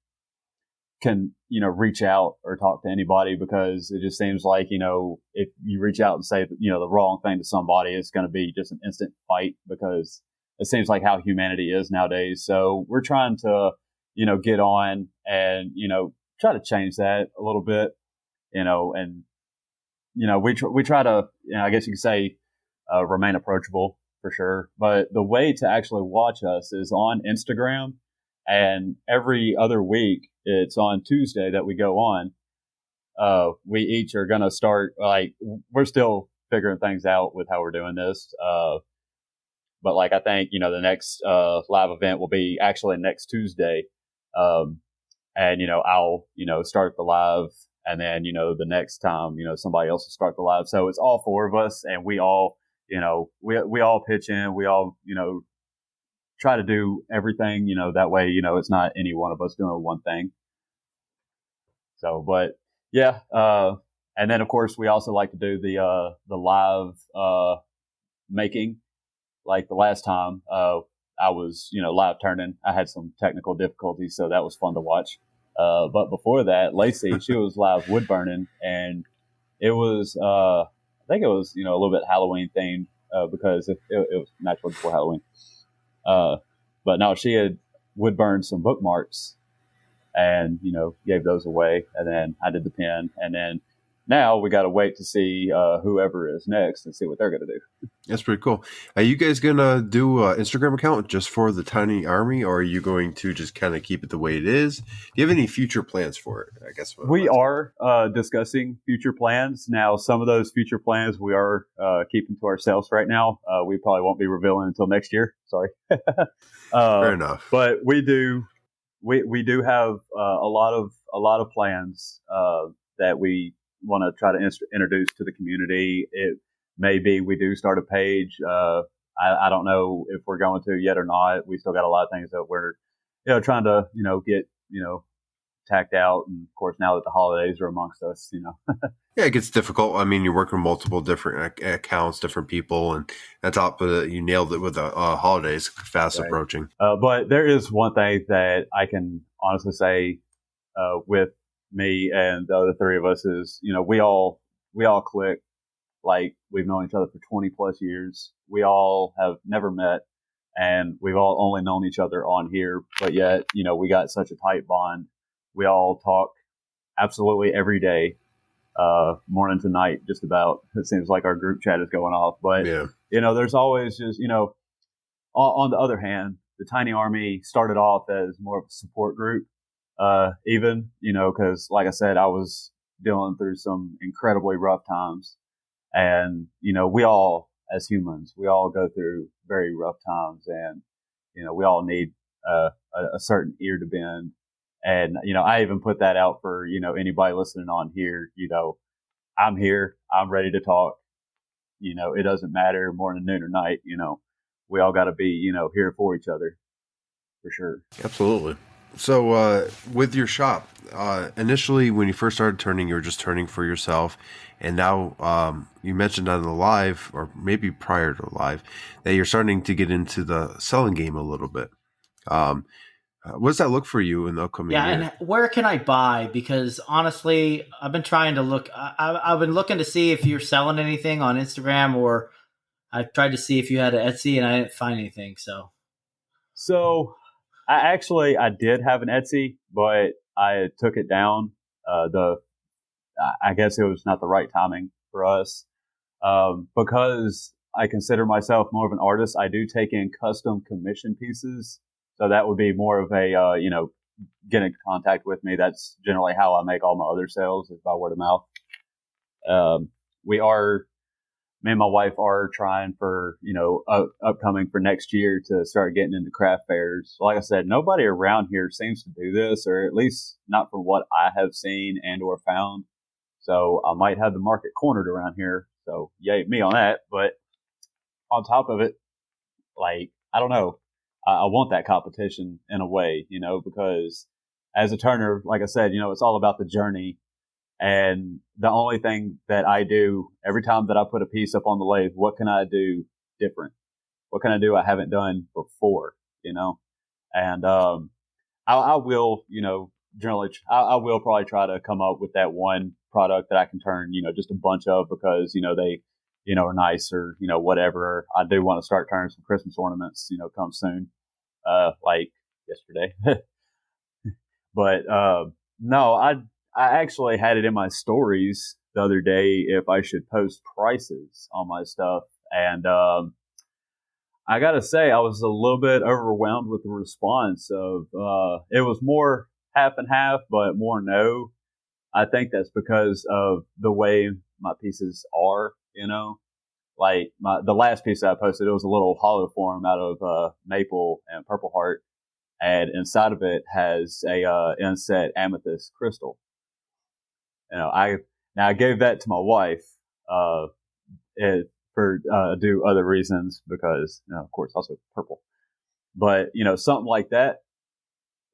can reach out or talk to anybody, because it just seems like if you reach out and say the wrong thing to somebody, it's going to be just an instant fight, because it seems like how humanity is nowadays. So we're trying to get on and try to change that a little bit, and we try to I guess you could say remain approachable for sure. But the way to actually watch us is on Instagram, and every other week it's on Tuesday that we go on. We each are going to start, we're still figuring things out with how we're doing this. But I think, the next live event will be actually next Tuesday. And, I'll, start the live, and then, the next time, somebody else will start the live. So it's all 4 of us, and we all, we all pitch in, we all, try to do everything, that way, it's not any one of us doing one thing. So, but yeah. And then of course we also like to do the live, making. Like the last time, I was, live turning, I had some technical difficulties, so that was fun to watch. But before that, Lacey, she was live wood burning, and it was, I think it was, a little bit Halloween themed, because it was naturally before Halloween. But no, she had wood burned some bookmarks and, gave those away. And then I did the pen. And then now we got to wait to see whoever is next and see what they're going to do. That's pretty cool. Are you guys going to do an Instagram account just for the Tiny Army, or are you going to just kind of keep it the way it is? Do you have any future plans for it? I guess we are discussing future plans. Now, some of those future plans we are keeping to ourselves right now. We probably won't be revealing until next year. Sorry. Fair enough. But we do have a lot of plans that we want to try to introduce to the community. It maybe we do start a page. I don't know if we're going to yet or not. We still got a lot of things that we're trying to get tacked out, and of course now that the holidays are amongst us, Yeah, it gets difficult. I mean, you're working multiple different accounts, different people, and on top of it, you nailed it with the holidays fast approaching. But there is one thing that I can honestly say with me and the other 3 of us is, we all click. Like, we've known each other for 20 plus years. We all have never met, and we've all only known each other on here, but yet, we got such a tight bond. We all talk absolutely every day, morning to night, just about. It seems like our group chat is going off, but yeah. There's always just, on the other hand, the Tiny Army started off as more of a support group, because like I said, I was dealing through some incredibly rough times. And, we all, as humans, we all go through very rough times, and, we all need a certain ear to bend. And, I even put that out for, anybody listening on here, I'm here, I'm ready to talk. it doesn't matter morning, noon, or night. We all got to be, here for each other, for sure. Absolutely. So with your shop, initially when you first started turning, you were just turning for yourself. And now you mentioned on the live, or maybe prior to the live, that you're starting to get into the selling game a little bit. What does that look for you in the upcoming year? And where can I buy? Because honestly, I've been trying to look. I've been looking to see if you're selling anything on Instagram, or I've tried to see if you had an Etsy, and I didn't find anything. So I did have an Etsy, but I took it down. I guess it was not the right timing for us, because I consider myself more of an artist. I do take in custom commission pieces. So that would be more of a, get in contact with me. That's generally how I make all my other sales, is by word of mouth. Me and my wife are trying for, upcoming for next year to start getting into craft fairs. Like I said, nobody around here seems to do this, or at least not from what I have seen and or found. So I might have the market cornered around here. So yay me on that. But on top of it, like, I don't know. I want that competition in a way, because as a turner, like I said, it's all about the journey. And the only thing that I do every time that I put a piece up on the lathe, what can I do different? What can I do I haven't done before, And I will, generally, I will probably try to come up with that one product that I can turn, just a bunch of, because, they, are nice, or, whatever. I do want to start turning some Christmas ornaments, come soon, like yesterday. But no, I actually had it in my stories the other day if I should post prices on my stuff. And I got to say, I was a little bit overwhelmed with the response of, it was more half and half, but more no. I think that's because of the way my pieces are, like the last piece that I posted, it was a little hollow form out of maple and purple heart. And inside of it has a inset amethyst crystal. I gave that to my wife for do other reasons, because of course also purple. But something like that,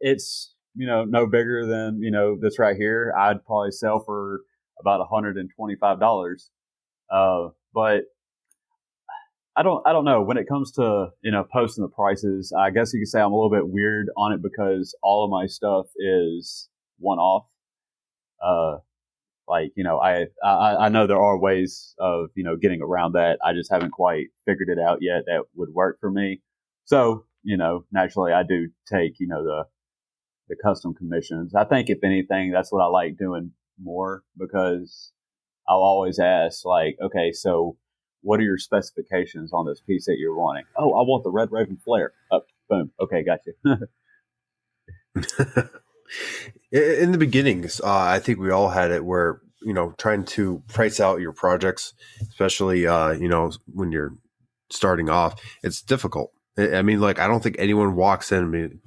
it's no bigger than this right here. I'd probably sell for about $125. But I don't know, when it comes to posting the prices. I guess you could say I'm a little bit weird on it, because all of my stuff is one off. I know there are ways of getting around that. I just haven't quite figured it out yet that would work for me. So naturally I do take the custom commissions. I think if anything, that's what I like doing more, because I'll always ask, like, okay, so what are your specifications on this piece that you're wanting? Oh, I want the Red Raven flare. Oh, boom. Okay, got you. In the beginnings, I think we all had it where, trying to price out your projects, especially, when you're starting off, it's difficult. I mean, like, I don't think anyone walks in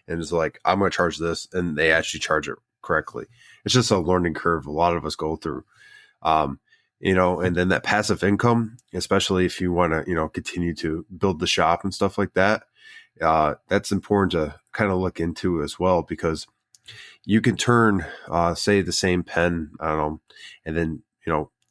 and is like, I'm going to charge this, and they actually charge it correctly. It's just a learning curve a lot of us go through. And then that passive income, especially if you want to, continue to build the shop and stuff like that, that's important to kind of look into as well, because you can turn, say, the same pen, I don't know, and then,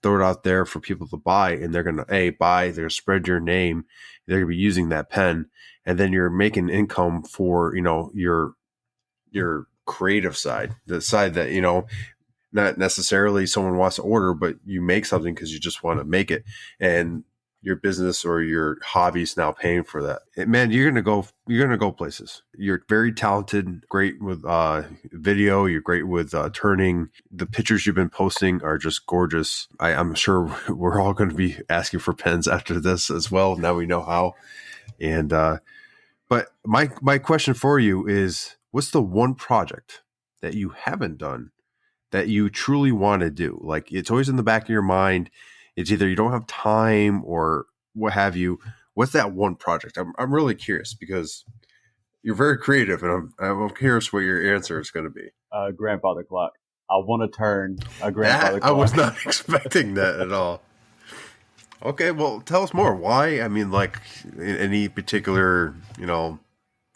throw it out there for people to buy, and they're going to, they're going to spread your name. They're going to be using that pen, and then you're making income for, your creative side, the side that, not necessarily someone wants to order, but you make something because you just want to make it, and your business or your hobby's now paying for that. Man, you're going to go places. You're very talented, great with video. You're great with turning. The pictures you've been posting are just gorgeous. I'm sure we're all going to be asking for pens after this as well. Now we know how. And, but my question for you is, what's the one project that you haven't done that you truly want to do? Like, it's always in the back of your mind. It's either you don't have time or what have you. What's that one project? I'm really curious, because you're very creative, and I'm curious what your answer is going to be. Grandfather clock. I want to turn a grandfather clock. I was not expecting that at all. Okay, well, tell us more. Why? I mean, like, any particular,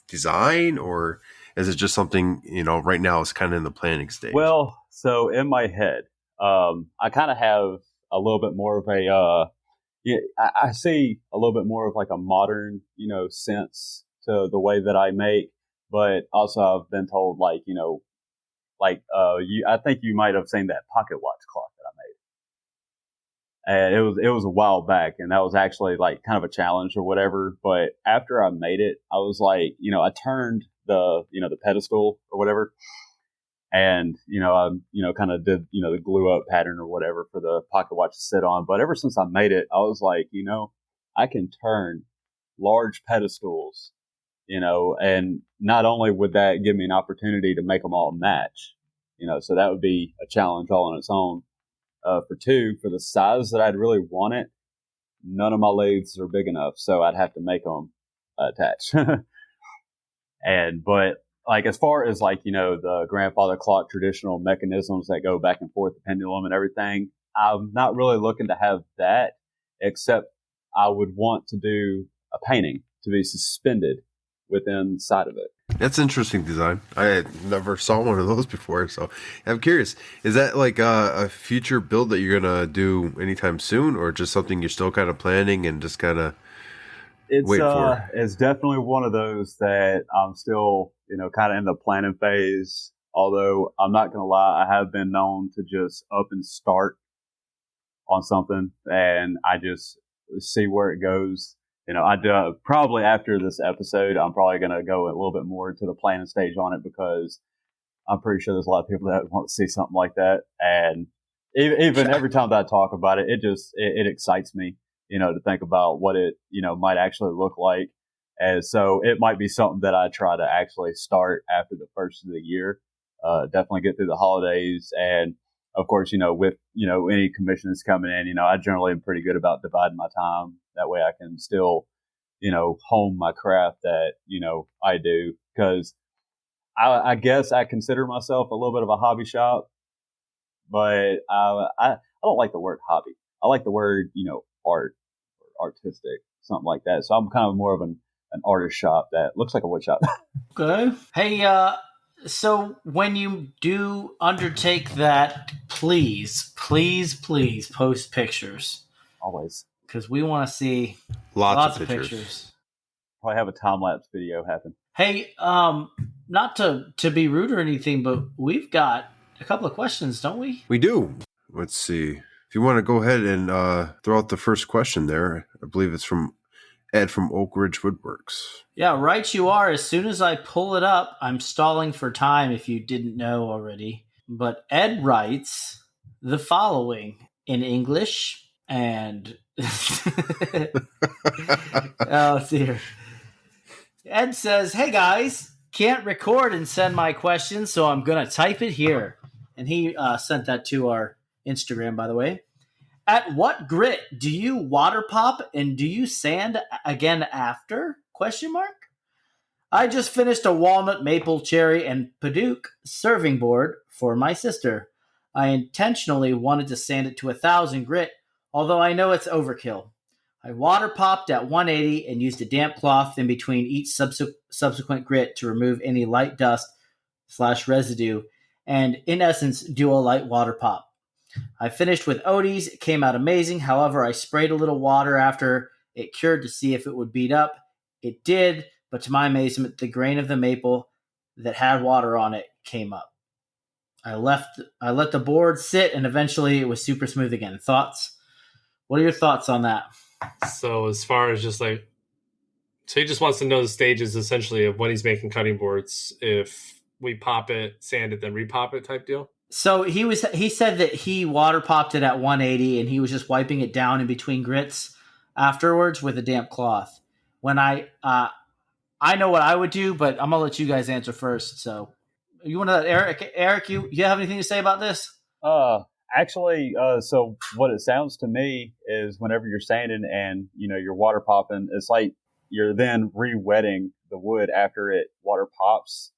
design, or is it just something, right now it's kind of in the planning stage? Well, so in my head, I kind of have a little bit more of a, yeah, I see a little bit more of like a modern, sense to the way that I make. But also, I've been told, like, I think you might have seen that pocket watch clock that I made. And it was a while back, and that was actually like kind of a challenge or whatever. But after I made it, I was like, I turned the pedestal or whatever, and I kind of did the glue up pattern or whatever for the pocket watch to sit on. But ever since I made it, I was like, I can turn large pedestals, and not only would that give me an opportunity to make them all match, so that would be a challenge all on its own. For two, for the size that I'd really want it, none of my lathes are big enough, so I'd have to make them attached. But like, as far as like, the grandfather clock traditional mechanisms that go back and forth, the pendulum and everything, I'm not really looking to have that, except I would want to do a painting to be suspended within side of it. That's interesting design. I never saw one of those before, so I'm curious. Is that like a future build that you're gonna do anytime soon, or just something you're still kind of planning and just kind of waiting for? It's definitely one of those that I'm still, kind of in the planning phase. Although I'm not gonna lie, I have been known to just up and start on something, and I just see where it goes. I do, probably after this episode, I'm probably going to go a little bit more to the planning stage on it, because I'm pretty sure there's a lot of people that want to see something like that. And even every time that I talk about it, it excites me, to think about what it, might actually look like. And so it might be something that I try to actually start after the first of the year, definitely get through the holidays. And of course, with, any commission that's coming in, I generally am pretty good about dividing my time. That way I can still, hone my craft that, I do. Because I guess I consider myself a little bit of a hobby shop, but I don't like the word hobby. I like the word, art or artistic, something like that. So I'm kind of more of an artist shop that looks like a wood shop. Okay. Hey, so when you do undertake that, please post pictures, Always. because we want to see Lots of pictures. Probably have a time lapse video happen. Hey, not to be rude or anything, but we've got a couple of questions, don't we? We do. Let's see. If you want to go ahead and throw out the first question there, I believe it's from Ed from Oak Ridge Woodworks. Yeah, right you are. As soon as I pull it up, I'm stalling for time if you didn't know already. But Ed writes the following in English and oh dear. Ed says, "Hey guys, can't record and send my questions, so I'm going to type it here." And he sent that to our Instagram, by the way. At what grit do you water pop, and do you sand again after? Question mark. I just finished a walnut, maple, cherry, and Paduke serving board for my sister. I intentionally wanted to sand it to 1,000 grit, although I know it's overkill. I water popped at 180 and used a damp cloth in between each subsequent grit to remove any light dust / residue, and in essence do a light water pop. I finished with Odies. It came out amazing. However, I sprayed a little water after it cured to see if it would beat up. It did, but to my amazement, the grain of the maple that had water on it came up. I let the board sit, and eventually it was super smooth again. Thoughts? What are your thoughts on that? So as far as just like, so he just wants to know the stages essentially of when he's making cutting boards. If we pop it, sand it, then repop it type deal. So he said that he water popped it at 180 and he was just wiping it down in between grits afterwards with a damp cloth. When I know what I would do, but I'm gonna let you guys answer first. So you want to, Eric, you have anything to say about this? Actually, so what it sounds to me is whenever you're sanding and, you're water popping, it's like you're then re-wetting the wood after it water pops.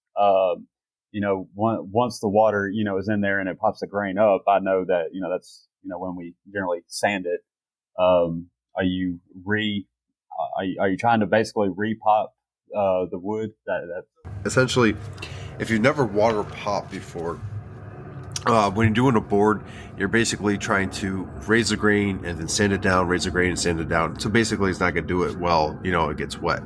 Once the water, is in there and it pops the grain up, I know that, that's, when we generally sand it. Are you are you trying to basically repop the wood? That Essentially, if you've never water popped before, when you're doing a board, you're basically trying to raise the grain and then sand it down, raise the grain and sand it down. So basically, it's not going to do it well. It gets wet.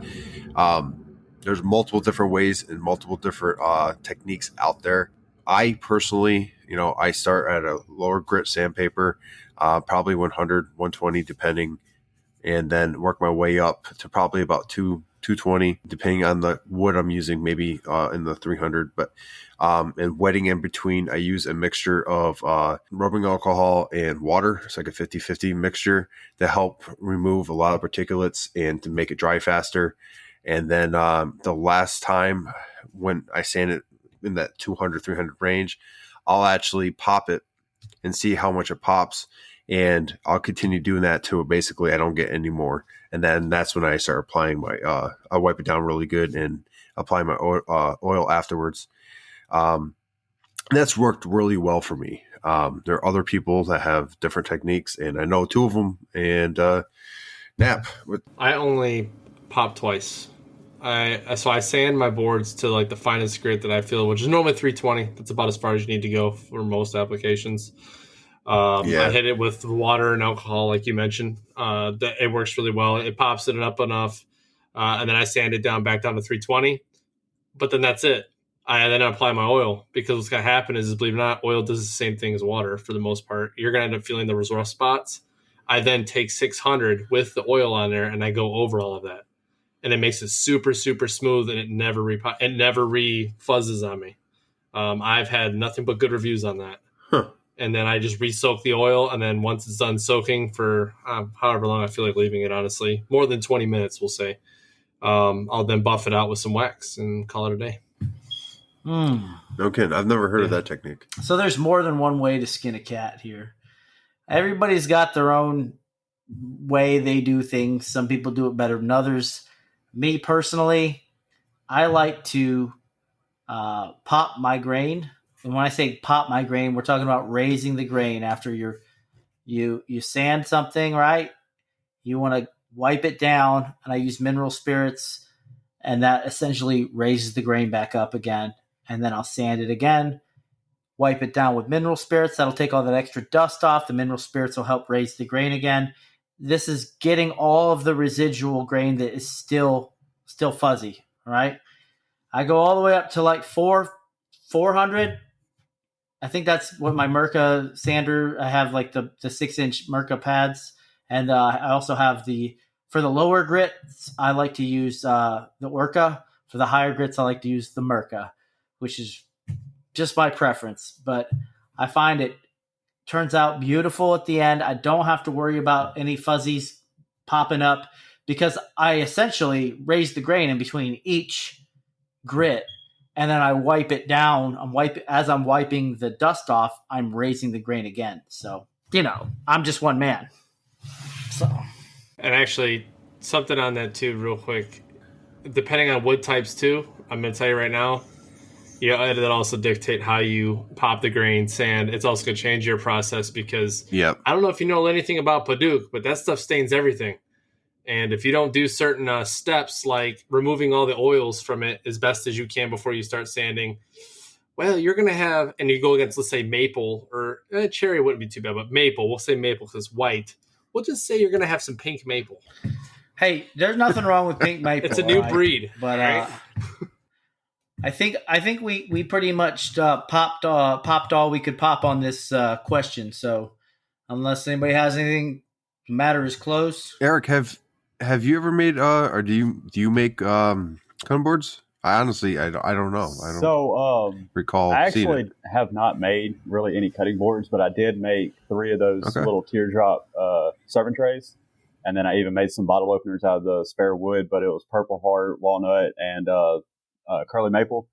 There's multiple different ways and multiple different techniques out there. I personally, I start at a lower grit sandpaper, probably 100, 120, depending, and then work my way up to probably about 220, depending on the wood I'm using, maybe in the 300. But and wetting in between, I use a mixture of rubbing alcohol and water. It's like a 50-50 mixture to help remove a lot of particulates and to make it dry faster. And then the last time when I sand it in that 200, 300 range, I'll actually pop it and see how much it pops. And I'll continue doing that till basically I don't get any more. And then that's when I start applying my, I wipe it down really good and apply my oil afterwards. That's worked really well for me. There are other people that have different techniques, and I know two of them. And Nap. I only pop twice. So I sand my boards to like the finest grit that I feel, which is normally 320. That's about as far as you need to go for most applications. I hit it with water and alcohol, like you mentioned. That it works really well. It pops it up enough, and then I sand it back down to 320. But then that's it. I then apply my oil, because what's going to happen is, believe it or not, oil does the same thing as water for the most part. You're going to end up feeling those rough spots. I then take 600 with the oil on there, and I go over all of that, and it makes it super, super smooth, and it never re-fuzzes on me. I've had nothing but good reviews on that. Huh. And then I just re-soak the oil, and then once it's done soaking for however long I feel like leaving it, honestly, more than 20 minutes, we'll say, I'll then buff it out with some wax and call it a day. No kidding. I've never heard of that technique. So there's more than one way to skin a cat here. Everybody's got their own way they do things. Some people do it better than others. Me personally, I like to pop my grain. And when I say pop my grain, we're talking about raising the grain after you sand something, right? You want to wipe it down, and I use mineral spirits, and that essentially raises the grain back up again. And then I'll sand it again, wipe it down with mineral spirits. That'll take all that extra dust off. The mineral spirits will help raise the grain again. This is getting all of the residual grain that is still fuzzy, all right? I go all the way up to like 400. I think that's what my Mirka sander, I have like the 6-inch Mirka pads. And I also have for the lower grits, I like to use the Orca. For the higher grits, I like to use the Mirka, which is just my preference. But I find it turns out beautiful at the end. I don't have to worry about any fuzzies popping up, because I essentially raise the grain in between each grit, and then I wipe it down. As I'm wiping the dust off, I'm raising the grain again. So, I'm just one man. So, and actually, something on that too, real quick. Depending on wood types too, I'm going to tell you right now, that also dictate how you pop the grain, sand. It's also going to change your process, because I don't know if you know anything about Paduk, but that stuff stains everything. And if you don't do certain steps, like removing all the oils from it as best as you can before you start sanding, well, you're going to have, and you go against, let's say, maple, or cherry wouldn't be too bad, but maple, we'll say maple because it's white. We'll just say you're going to have some pink maple. Hey, there's nothing wrong with pink maple. It's a new breed. But right? I think we pretty much popped all we could pop on this question. So unless anybody has anything, the matter is closed. Erik, have you ever made or do you make cutting boards? I honestly I don't know. I don't recall. I actually have not made really any cutting boards, but I did make 3 of those little teardrop serving trays. And then I even made some bottle openers out of the spare wood, but it was purple heart, walnut, and curly maple.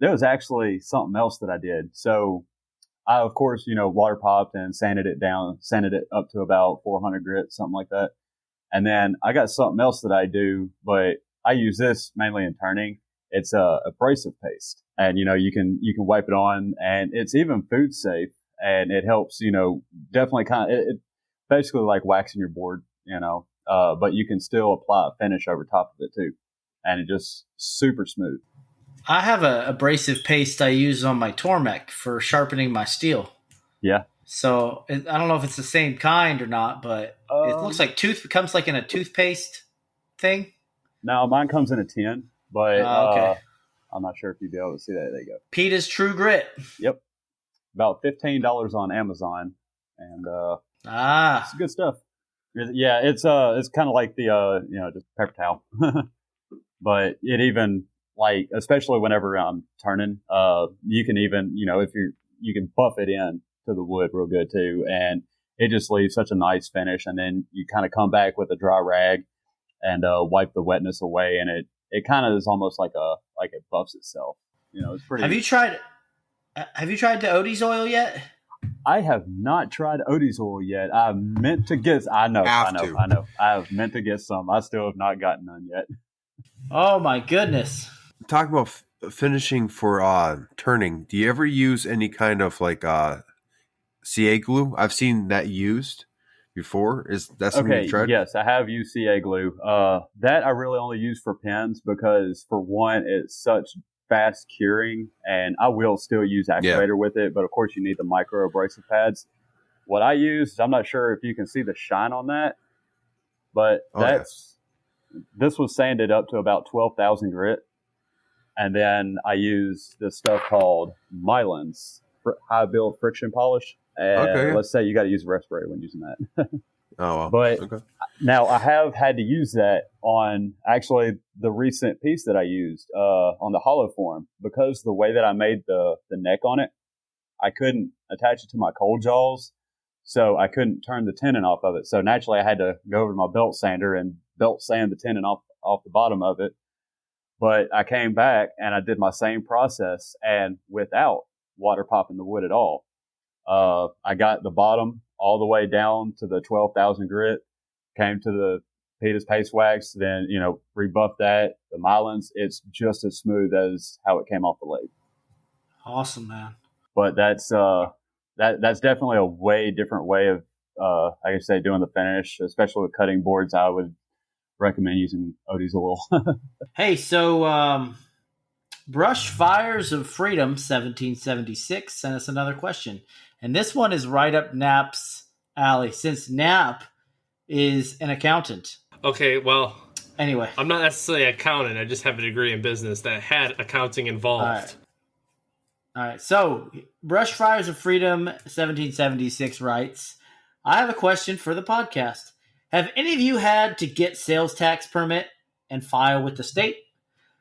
There was actually something else that I did. So I, of course, water popped and sanded it up to about 400 grit, something like that. And then I got something else that I do, but I use this mainly in turning. It's a abrasive paste, and you can wipe it on, and it's even food safe, and it helps. Definitely it basically like waxing your board. but you can still apply a finish over top of it too. And it just super smooth. I have a abrasive paste I use on my Tormek for sharpening my steel. Yeah. So I don't know if it's the same kind or not, but it looks like it comes like in a toothpaste thing. No, mine comes in a tin, but okay. I'm not sure if you'd be able to see that. There you go. Peter's True Grit. Yep. About $15 on Amazon, and it's good stuff. Yeah, it's kind of like the just paper towel, but it even like, especially whenever I'm turning, you can even if you can buff it in to the wood real good too, and it just leaves such a nice finish. And then you kind of come back with a dry rag and wipe the wetness away, and it kind of is almost like it buffs itself. It's pretty. Have you tried the Odies Oil yet? I have not tried Odies Oil yet. I meant to get. I know. I have meant to get some. I still have not gotten none yet. Oh my goodness! Talking about finishing for turning, do you ever use any kind of like CA glue? I've seen that used before. Is that something you've tried? Yes, I have used CA glue. That I really only use for pins because, for one, it's such fast curing, and I will still use activator with it, but of course you need the micro abrasive pads. What I use, I'm not sure if you can see the shine on that, but this was sanded up to about 12,000 grit, and then I use this stuff called Mylan's high build friction polish, and let's say you got to use a respirator when using that. But now I have had to use that on actually the recent piece that I used on the hollow form, because the way that I made the neck on it, I couldn't attach it to my cold jaws, so I couldn't turn the tenon off of it. So naturally I had to go over to my belt sander and belt sand the tenon off the bottom of it. But I came back and I did my same process, and without water popping the wood at all. I got the bottom all the way down to the 12,000 grit, came to the Peter's paste wax, then, rebuffed that. The Mylan's, it's just as smooth as how it came off the lathe. Awesome, man. But that's definitely a way different way of, like I say, doing the finish, especially with cutting boards. I would recommend using Odies Oil. Hey, so Brush Fires of Freedom 1776 sent us another question. And this one is right up Knapp's alley, since Knapp is an accountant. Okay, well, anyway, I'm not necessarily an accountant. I just have a degree in business that had accounting involved. All right. So, Brush Fires of Freedom 1776 writes, I have a question for the podcast. Have any of you had to get sales tax permit and file with the state?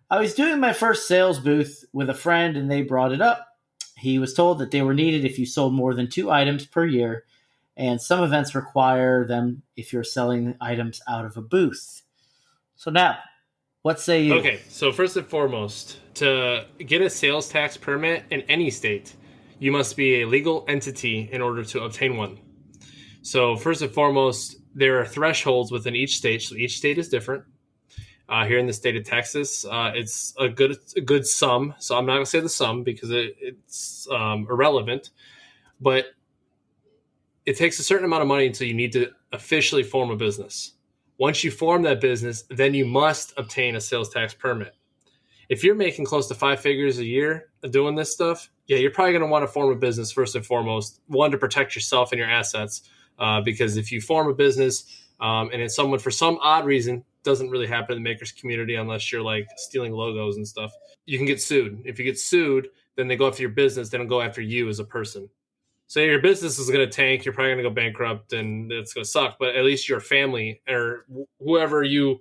I was doing my first sales booth with a friend and they brought it up. He was told that they were needed if you sold more than 2 items per year, and some events require them if you're selling items out of a booth. So now, what say you? Okay, so first and foremost, to get a sales tax permit in any state, you must be a legal entity in order to obtain one. So first and foremost, there are thresholds within each state, so each state is different. Here in the state of Texas, it's a good sum. So I'm not going to say the sum because it's irrelevant. But it takes a certain amount of money until you need to officially form a business. Once you form that business, then you must obtain a sales tax permit. If you're making close to 5 figures a year doing this stuff, you're probably going to want to form a business first and foremost. One, to protect yourself and your assets. Because if you form a business and it's someone for some odd reason, doesn't really happen in the makers community unless you're like stealing logos and stuff, you can get sued. If you get sued, then they go after your business. They don't go after you as a person. So your business is going to tank. You're probably going to go bankrupt and it's going to suck. But at least your family or whoever you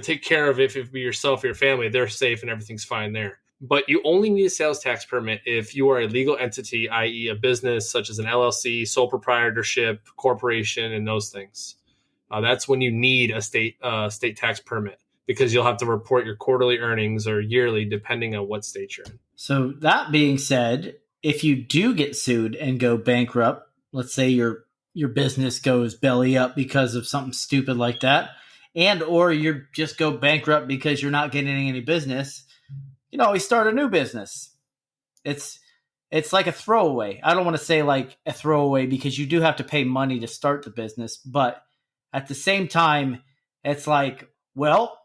take care of, if it be yourself or your family, they're safe and everything's fine there. But you only need a sales tax permit if you are a legal entity, i.e. a business such as an LLC, sole proprietorship, corporation, and those things. That's when you need a state tax permit, because you'll have to report your quarterly earnings or yearly, depending on what state you're in. So that being said, if you do get sued and go bankrupt, let's say your business goes belly up because of something stupid like that, and or you just go bankrupt because you're not getting any business, you always start a new business. It's like a throwaway. I don't want to say like a throwaway because you do have to pay money to start the business, but at the same time, it's like, well,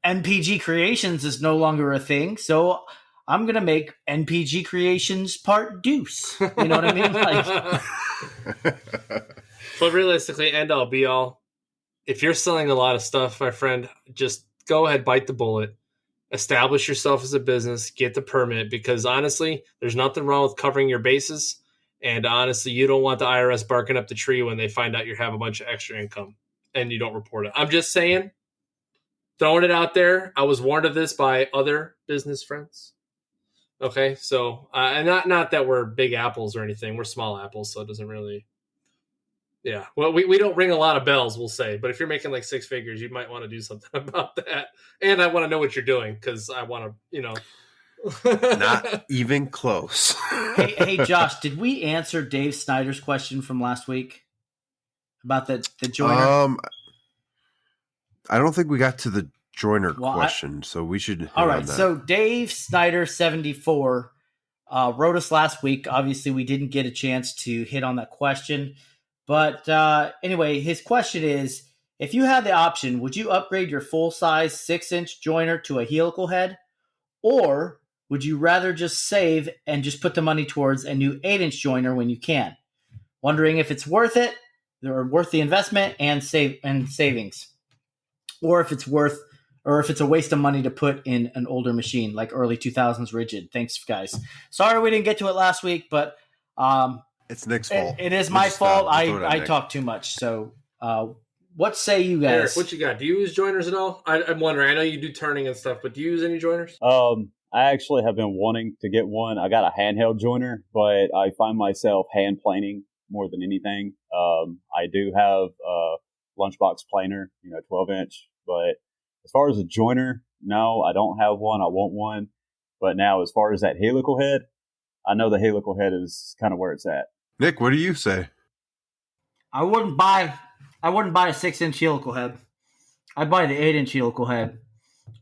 NPG Creations is no longer a thing, so I'm gonna make NPG Creations Part Deuce. You know what I mean? Like, but realistically, end all be all. If you're selling a lot of stuff, my friend, just go ahead, bite the bullet, establish yourself as a business, get the permit, because honestly, there's nothing wrong with covering your bases. And honestly, you don't want the IRS barking up the tree when they find out you have a bunch of extra income and you don't report it. I'm just saying, throwing it out there. I was warned of this by other business friends. Okay, so and not that we're big apples or anything. We're small apples, so it doesn't really. Yeah, well, we don't ring a lot of bells, we'll say. But if you're making like six figures, you might want to do something about that. And I want to know what you're doing because I want to, Not even close. hey, Josh, did we answer Dave Snyder's question from last week about the joiner? I don't think we got to the joiner question, so we should. All right, so Dave Snyder 74 wrote us last week. Obviously, we didn't get a chance to hit on that question. But anyway, his question is, if you had the option, would you upgrade your full-size 6-inch joiner to a helical head? Or would you rather just save and just put the money towards a new 8-inch joiner when you can? Wondering if it's worth it, or worth the investment and savings. Or if it's a waste of money to put in an older machine, like early 2000s rigid. Thanks, guys. Sorry we didn't get to it last week, but... it's Nick's fault. It is my fault. I talk too much. So, what say you guys? Eric, what you got? Do you use joiners at all? I'm wondering. I know you do turning and stuff, but do you use any joiners? I actually have been wanting to get one. I got a handheld joiner, but I find myself hand planing more than anything. I do have a lunchbox planer, 12-inch. But as far as a joiner, no, I don't have one. I want one. But now, as far as that helical head, I know the helical head is kind of where it's at. Nick, what do you say? I wouldn't buy a 6-inch helical head. I'd buy the 8-inch helical head,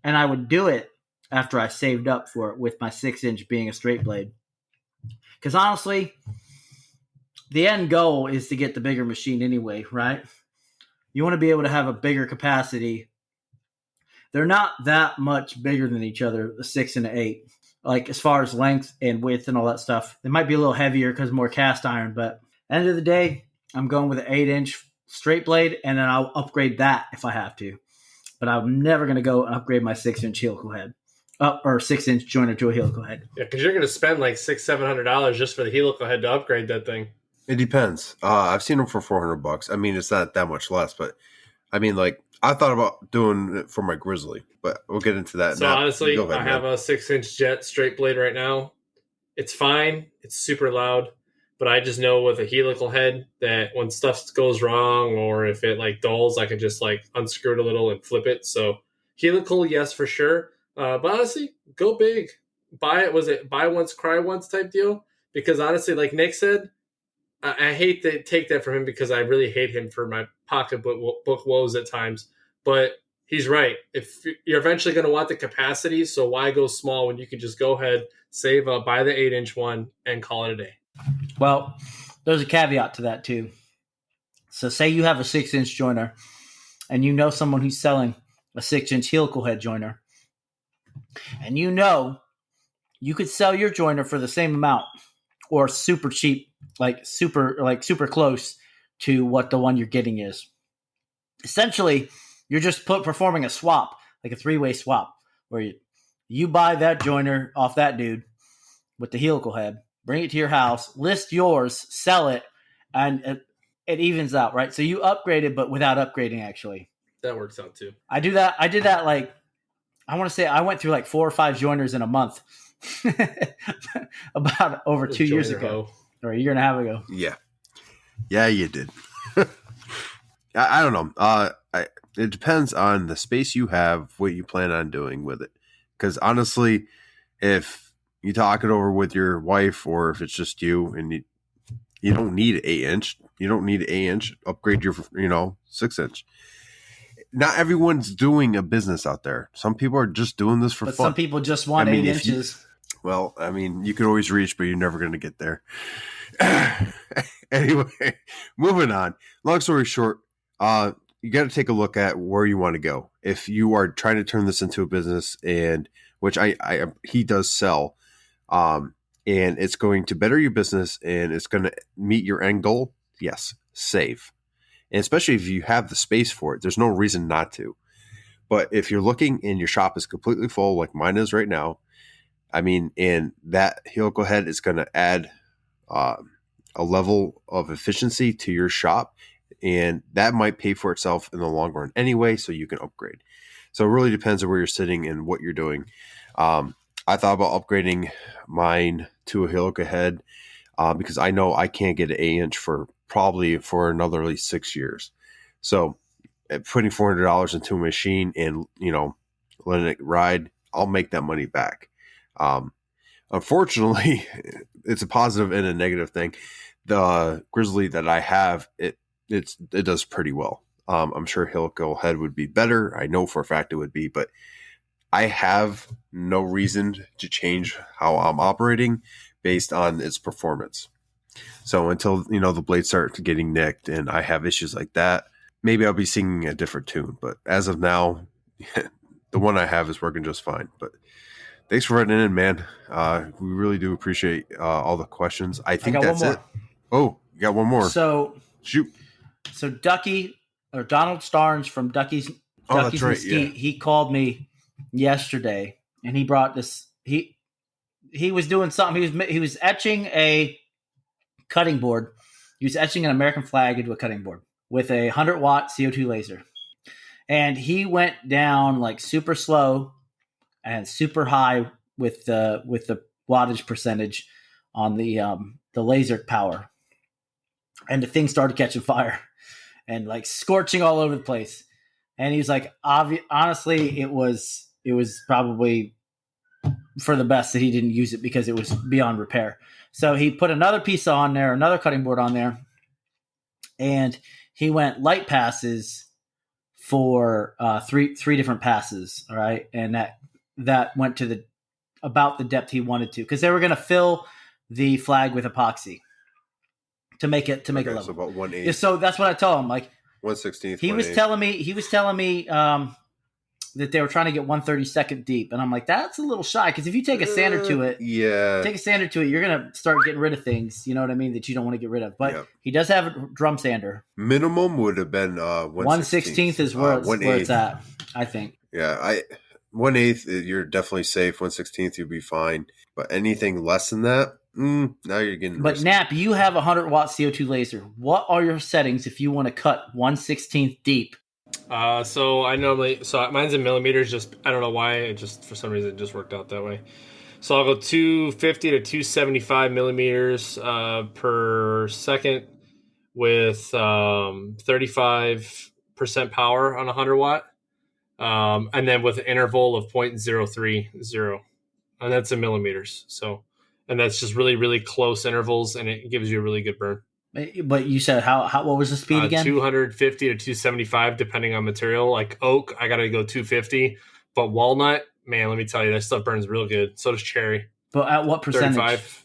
and I would do it after I saved up for it with my 6-inch being a straight blade. Because honestly, the end goal is to get the bigger machine anyway, right? You want to be able to have a bigger capacity. They're not that much bigger than each other, the 6 and the 8. Like as far as length and width and all that stuff. They might be a little heavier because more cast iron, but at the end of the day, I'm going with an 8-inch straight blade, and then I'll upgrade that if I have to. But I'm never going to go and upgrade my 6-inch helical head. Or 6-inch joiner to a helical head. Yeah, because you're going to spend like $600-$700 just for the helical head to upgrade that thing. It depends. I've seen them for $400. I mean, it's not that much less, but I mean, like I thought about doing it for my Grizzly, but we'll get into that. So now. honestly, I have a 6-inch jet straight blade right now. It's fine. It's super loud, but I just know with a helical head that when stuff goes wrong or if it like dulls, I can just like unscrew it a little and flip it. So helical, yes, for sure. But honestly, go big. Buy it. Was it buy once, cry once type deal? Because honestly, like Nick said, I hate to take that from him because I really hate him for my pocketbook woes at times. But he's right. If you're eventually going to want the capacity, so why go small when you can just go ahead, save up, buy the 8-inch one, and call it a day? Well, there's a caveat to that too. So say you have a 6-inch joiner and you know someone who's selling a 6-inch helical head joiner. And you could sell your joiner for the same amount or super cheap, like super close to what the one you're getting is. Essentially, you're just performing a swap, like a 3-way swap, where you buy that joiner off that dude with the helical head, bring it to your house, list yours, sell it, and it evens out, right? So you upgrade it, but without upgrading, actually. That works out too. I did that like, I want to say I went through like 4 or 5 joiners in a month. About over 2 years ago. Or a year and a half ago. Yeah, you did. I don't know. It depends on the space you have, what you plan on doing with it. Because honestly, if you talk it over with your wife or if it's just you and you don't need an 8-inch, you don't need an 8-inch, upgrade your 6-inch. Not everyone's doing a business out there. Some people are just doing this for fun. Some people just want 8 inches. Well, I mean, you could always reach, but you're never going to get there. Anyway, moving on. Long story short, you got to take a look at where you want to go. If you are trying to turn this into a business, and which he does sell, and it's going to better your business and it's going to meet your end goal, yes, save. And especially if you have the space for it, there's no reason not to. But if you're looking and your shop is completely full, like mine is right now, I mean, and that helical head is going to add a level of efficiency to your shop, and that might pay for itself in the long run anyway, so you can upgrade. So it really depends on where you're sitting and what you're doing. I thought about upgrading mine to a helical head because I know I can't get an 8-inch for another at least 6 years. So putting $400 into a machine and, letting it ride, I'll make that money back. Unfortunately, it's a positive and a negative thing. The Grizzly that I have, it does pretty well. I'm sure helical head would be better. I know for a fact it would be, but I have no reason to change how I'm operating based on its performance. So until, the blades start getting nicked and I have issues like that, maybe I'll be singing a different tune. But as of now, the one I have is working just fine. But thanks for writing in, man. We really do appreciate all the questions. I think that's it. Oh, you got one more. So shoot. So Ducky, or Donald Starnes from Ducky's that's right, Mesquite, he called me yesterday and he brought this. He was doing something. He was etching a cutting board. He was etching an American flag into a cutting board with a 100-watt CO2 laser, and he went down like super slow and super high with the wattage percentage on the laser power, and the thing started catching fire and like scorching all over the place. And he was like, honestly, it was probably for the best that he didn't use it because it was beyond repair. So he put another piece on there, another cutting board on there, and he went light passes for three different passes. All right. And that went to about the depth he wanted to, because they were going to fill the flag with epoxy to make it level. So about 1/8. Yeah, so that's what I told him. Like 1/16. He was telling me that they were trying to get 1/32 deep, and I'm like, that's a little shy, because if you take a sander to it, you're gonna start getting rid of things. You know what I mean, that you don't want to get rid of. But he does have a drum sander. Minimum would have been 1/16 is where it's at, I think. Yeah, 1/8, you're definitely safe. 1/16 you'll be fine. But anything less than that, now you're getting. But risky. Nap, you have a 100-watt CO2 laser. What are your settings if you want to cut 1/16 deep? So mine's in millimeters. Just I don't know why. It just for some reason it just worked out that way. So I'll go 250 to 275 millimeters per second with 35% power on 100-watt, and then with an interval of 0.030, and that's in millimeters. So, and that's just really, really close intervals, and it gives you a really good burn. But you said how what was the speed again? 250 to 275, depending on material. Like oak, I got to go 250. But walnut, man, let me tell you, that stuff burns real good. So does cherry. But at what percentage? 35,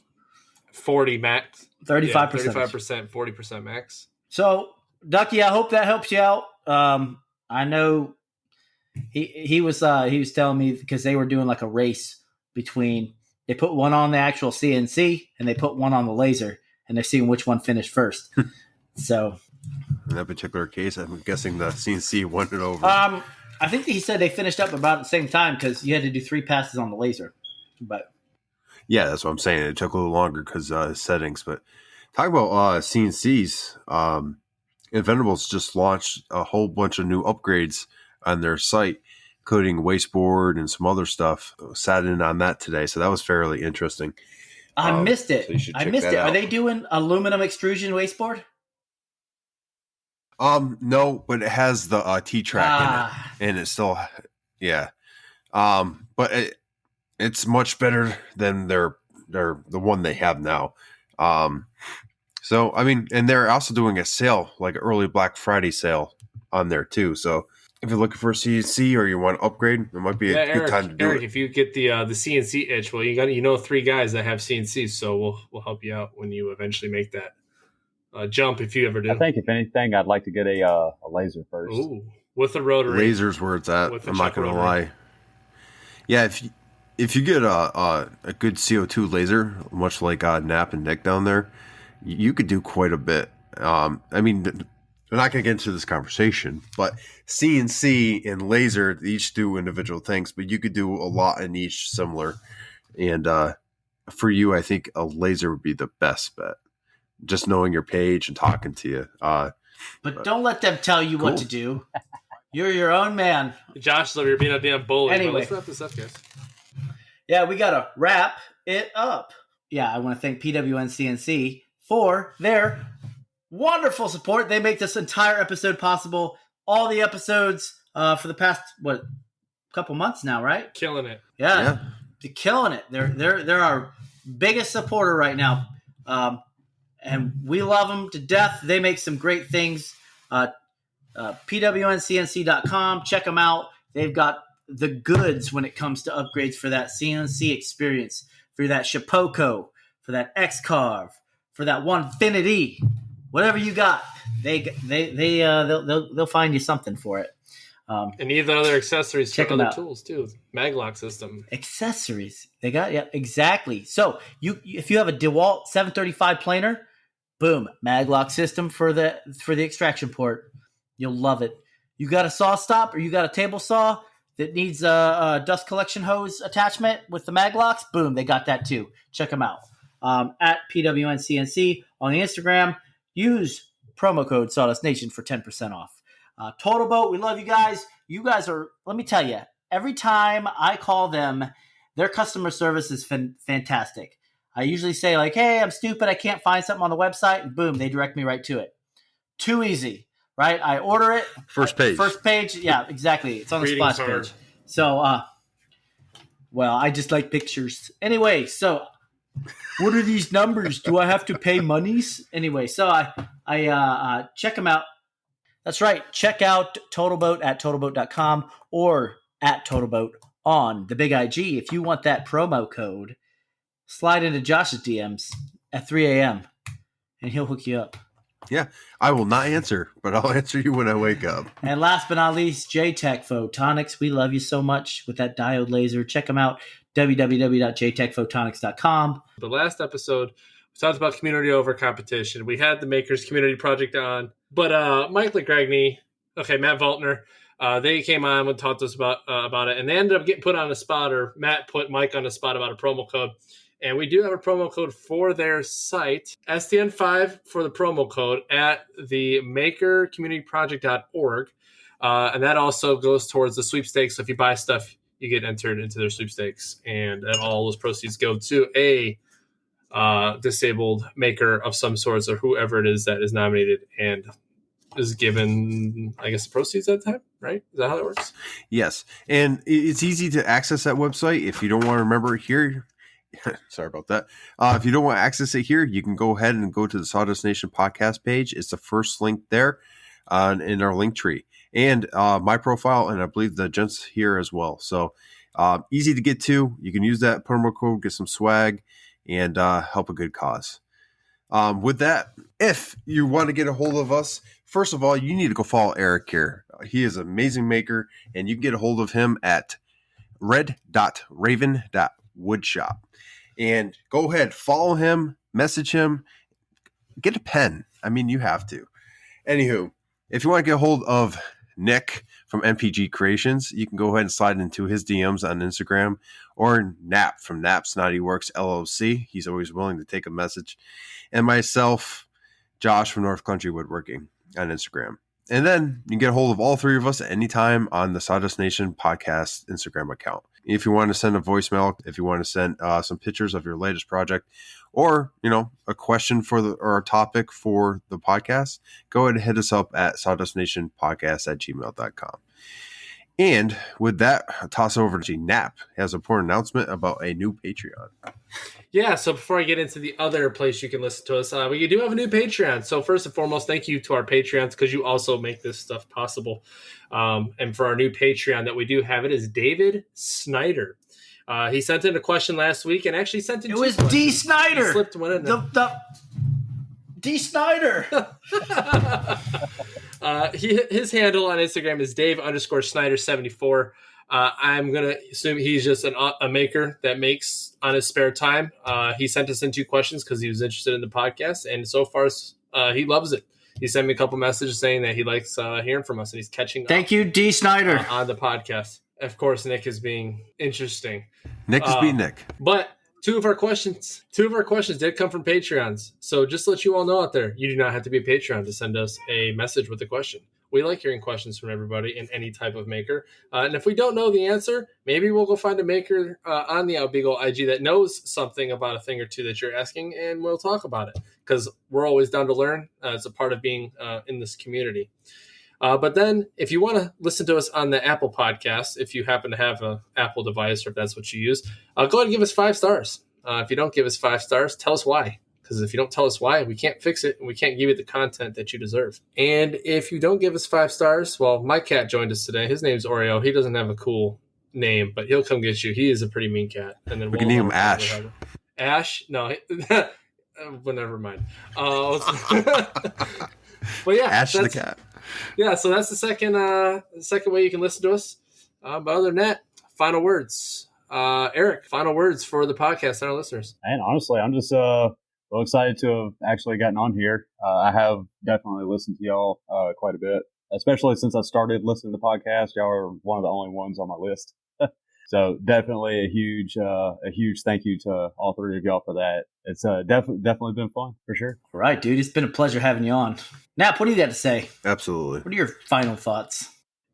40 max. 35%. 35%, 40% max. So, Ducky, I hope that helps you out. I know he was telling me, because they were doing like a race between, they put one on the actual CNC and they put one on the laser, and they're seeing which one finished first. So, in that particular case, I'm guessing the CNC won it over. I think he said they finished up about at the same time, because you had to do 3 passes on the laser. But yeah, that's what I'm saying. It took a little longer because settings. But talking about CNCs, Inventables just launched a whole bunch of new upgrades on their site, including wasteboard and some other stuff. Sat in on that today, so that was fairly interesting. I missed it. So I missed it. out. Are they doing aluminum extrusion wasteboard? No, but it has the T-track in it, and it's still, but it's much better than the one they have now. So I mean, and they're also doing a sale, like an early Black Friday sale on there too. So if you're looking for a CNC or you want to upgrade, it might be a good time to do Erik, it. if you get the CNC itch, well, you 3 guys that have CNCs, so we'll help you out when you eventually make that jump if you ever do. I think if anything, I'd like to get a laser first. Ooh, with a rotary. Laser's where it's at. I'm not going to lie. Yeah, if you get a good CO2 laser, much like Nap and Nick down there, you could do quite a bit. I mean, we're not going to get into this conversation, but CNC and laser, they each do individual things, but you could do a lot in each similar. And for you, I think a laser would be the best bet. Just knowing your page and talking to you. But don't let them tell you what to do. You're your own man. Josh, so you're being a damn bully. Anyway. Let's wrap this up, guys. Yeah, we got to wrap it up. Yeah, I want to thank PWNCNC for their wonderful support. They make this entire episode possible. All the episodes for the past, couple months now, right? Killing it. Yeah. They're killing it. They're our biggest supporter right now. And we love them to death. They make some great things. PWNCNC.com. Check them out. They've got the goods when it comes to upgrades for that CNC experience, for that Shapoco, for that X-Carve, for that Onefinity, whatever you got. They'll find you something for it. And even other accessories check for other out. Tools too. Maglock system. Accessories. They got, yeah, exactly. So if you have a DeWalt 735 planer, boom, Maglock system for the extraction port. You'll love it. You got a SawStop or you got a table saw that needs a dust collection hose attachment with the Maglocks, boom, they got that too. Check them out. At PWNCNC on the Instagram. Use promo code Sawdust Nation for 10% off. Totalboat, we love you guys. You guys are, let me tell you, every time I call them, their customer service is fantastic. I usually say like, hey, I'm stupid, I can't find something on the website, and boom, they direct me right to it. Too easy, right? I order it. First page, yeah, exactly. It's on the splash page. So, well, I just like pictures. Anyway, so what are these numbers? Do I have to pay monies? Anyway, so I check them out. That's right. Check out Totalboat at Totalboat.com or at Totalboat on the Big IG. If you want that promo code, slide into Josh's DMs at 3 a.m. and he'll hook you up. Yeah, I will not answer, but I'll answer you when I wake up. And last but not least, Jtechphotonics. We love you so much with that diode laser. Check them out, www.jtechphotonics.com. The last episode, we talked about community over competition. We had the Makers Community Project on, but Mike Matt Voeltner, they came on and talked to us about it, and they ended up getting put on a spot, or Matt put Mike on a spot about a promo code. And we do have a promo code for their site, STN5 for the promo code at the makercommunityproject.org. And that also goes towards the sweepstakes. So if you buy stuff, you get entered into their sweepstakes. And all those proceeds go to a disabled maker of some sorts, or whoever it is that is nominated and is given, I guess, the proceeds at the time, right? Is that how that works? Yes. And it's easy to access that website. If you don't want to remember it here, sorry about that. If you don't want to access it here, you can go ahead and go to the Sawdust Nation podcast page. It's the first link there in our link tree. And my profile, and I believe the gents here as well. So easy to get to. You can use that promo code, get some swag, and help a good cause. With that, if you want to get a hold of us, first of all, you need to go follow Erik here. He is an amazing maker, and you can get a hold of him at red.raven.woodshop. And go ahead, follow him, message him, get a pen. I mean, you have to. Anywho, if you want to get a hold of Nick from MPG Creations, you can go ahead and slide into his DMs on Instagram, or Nap from Nap Snotty Works LLC. He's always willing to take a message. And myself, Josh from North Country Woodworking on Instagram. And then you can get a hold of all three of us at any time on the Sawdust Nation podcast Instagram account. If you want to send a voicemail, if you want to send some pictures of your latest project, or, a question or a topic for the podcast, go ahead and hit us up at sawdustnationpodcast@gmail.com. And with that, I'll toss over to Nap. He has an important announcement about a new Patreon. Yeah, so before I get into the other place you can listen to us, we do have a new Patreon. So first and foremost, thank you to our Patreons, because you also make this stuff possible. And for our new Patreon that we do have, it is David Snyder. He sent in a question last week, and actually sent in it was D. Snyder. He slipped one in there. D. Snyder. His handle on Instagram is Dave_Snyder74. I'm going to assume he's just a maker that makes on his spare time. He sent us in 2 questions because he was interested in the podcast, and so far he loves it. He sent me a couple messages saying that he likes hearing from us, and he's catching up. Thank you, D. Snyder. On the podcast. Of course, Nick is being interesting. Nick is being Nick. But two of our questions did come from Patreons. So just to let you all know out there, you do not have to be a Patreon to send us a message with a question. We like hearing questions from everybody in any type of maker. And if we don't know the answer, maybe we'll go find a maker on the Outbeagle IG that knows something about a thing or two that you're asking, and we'll talk about it. Because we're always down to learn. It's a part of being in this community. But then if you want to listen to us on the Apple podcast, if you happen to have an Apple device or if that's what you use, go ahead and give us 5 stars. If you don't give us 5 stars, tell us why. Because if you don't tell us why, we can't fix it and we can't give you the content that you deserve. And if you don't give us 5 stars, well, my cat joined us today. His name's Oreo. He doesn't have a cool name, but he'll come get you. He is a pretty mean cat. And then we can name him Ash. Ash? No. Well, never mind. But yeah, Ash the cat. Yeah, so that's the second way you can listen to us. But other than that, final words. Erik, final words for the podcast and our listeners. And honestly, I'm just well excited to have actually gotten on here. I have definitely listened to y'all quite a bit, especially since I started listening to podcasts. Y'all are one of the only ones on my list. So definitely a huge thank you to all 3 of y'all for that. It's definitely been fun for sure. All right, dude. It's been a pleasure having you on. Nap, what do you got to say? Absolutely. What are your final thoughts?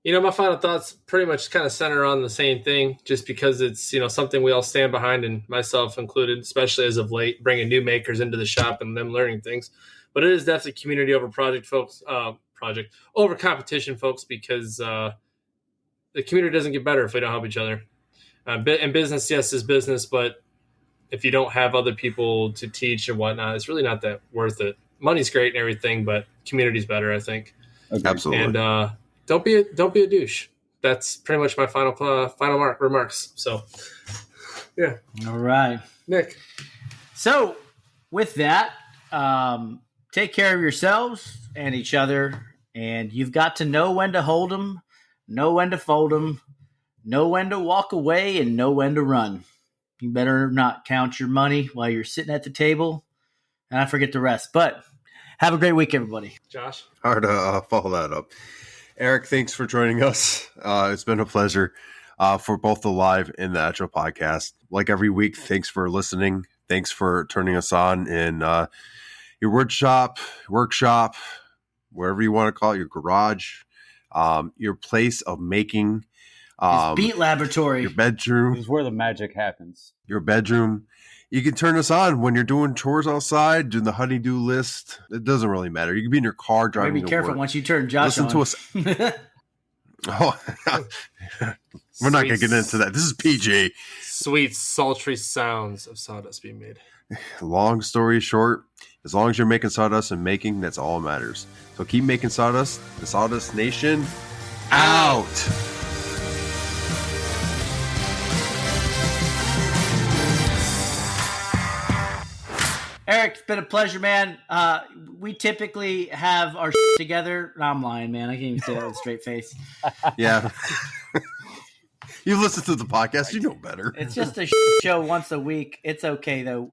My final thoughts pretty much kind of center on the same thing, just because it's, something we all stand behind, and myself included, especially as of late, bringing new makers into the shop and them learning things. But it is definitely community over over competition, folks, because the community doesn't get better if we don't help each other. And business, yes, is business, but if you don't have other people to teach and whatnot, it's really not that worth it. Money's great and everything, but community's better, I think. Okay. Absolutely. And don't be a douche. That's pretty much my final remarks. So, yeah. All right, Nick. So, with that, take care of yourselves and each other, and you've got to know when to hold them, know when to fold them, know when to walk away, and know when to run. You better not count your money while you're sitting at the table, and I forget the rest. But have a great week, everybody. Josh? Hard to follow that up. Erik, thanks for joining us. It's been a pleasure for both the live and the actual podcast. Like every week, thanks for listening. Thanks for turning us on in your workshop, wherever you want to call it, your garage, your place of making. Beat laboratory. Your bedroom. This is where the magic happens. Your bedroom. You can turn us on when you're doing chores outside, doing the honey-do list. It doesn't really matter. You can be in your car driving. Be careful work. once you turn Josh Listen on. to us. Oh, we're not going to get into that. This is PG. Sweet, sultry sounds of sawdust being made. Long story short, as long as you're making sawdust and making, that's all that matters. So keep making sawdust. The Sawdust Nation out. Erik, it's been a pleasure, man. We typically have our together. No, I'm lying, man. I can't even say that with a straight face. Yeah. You listen to the podcast, you know better. It's just a show once a week. It's okay, though.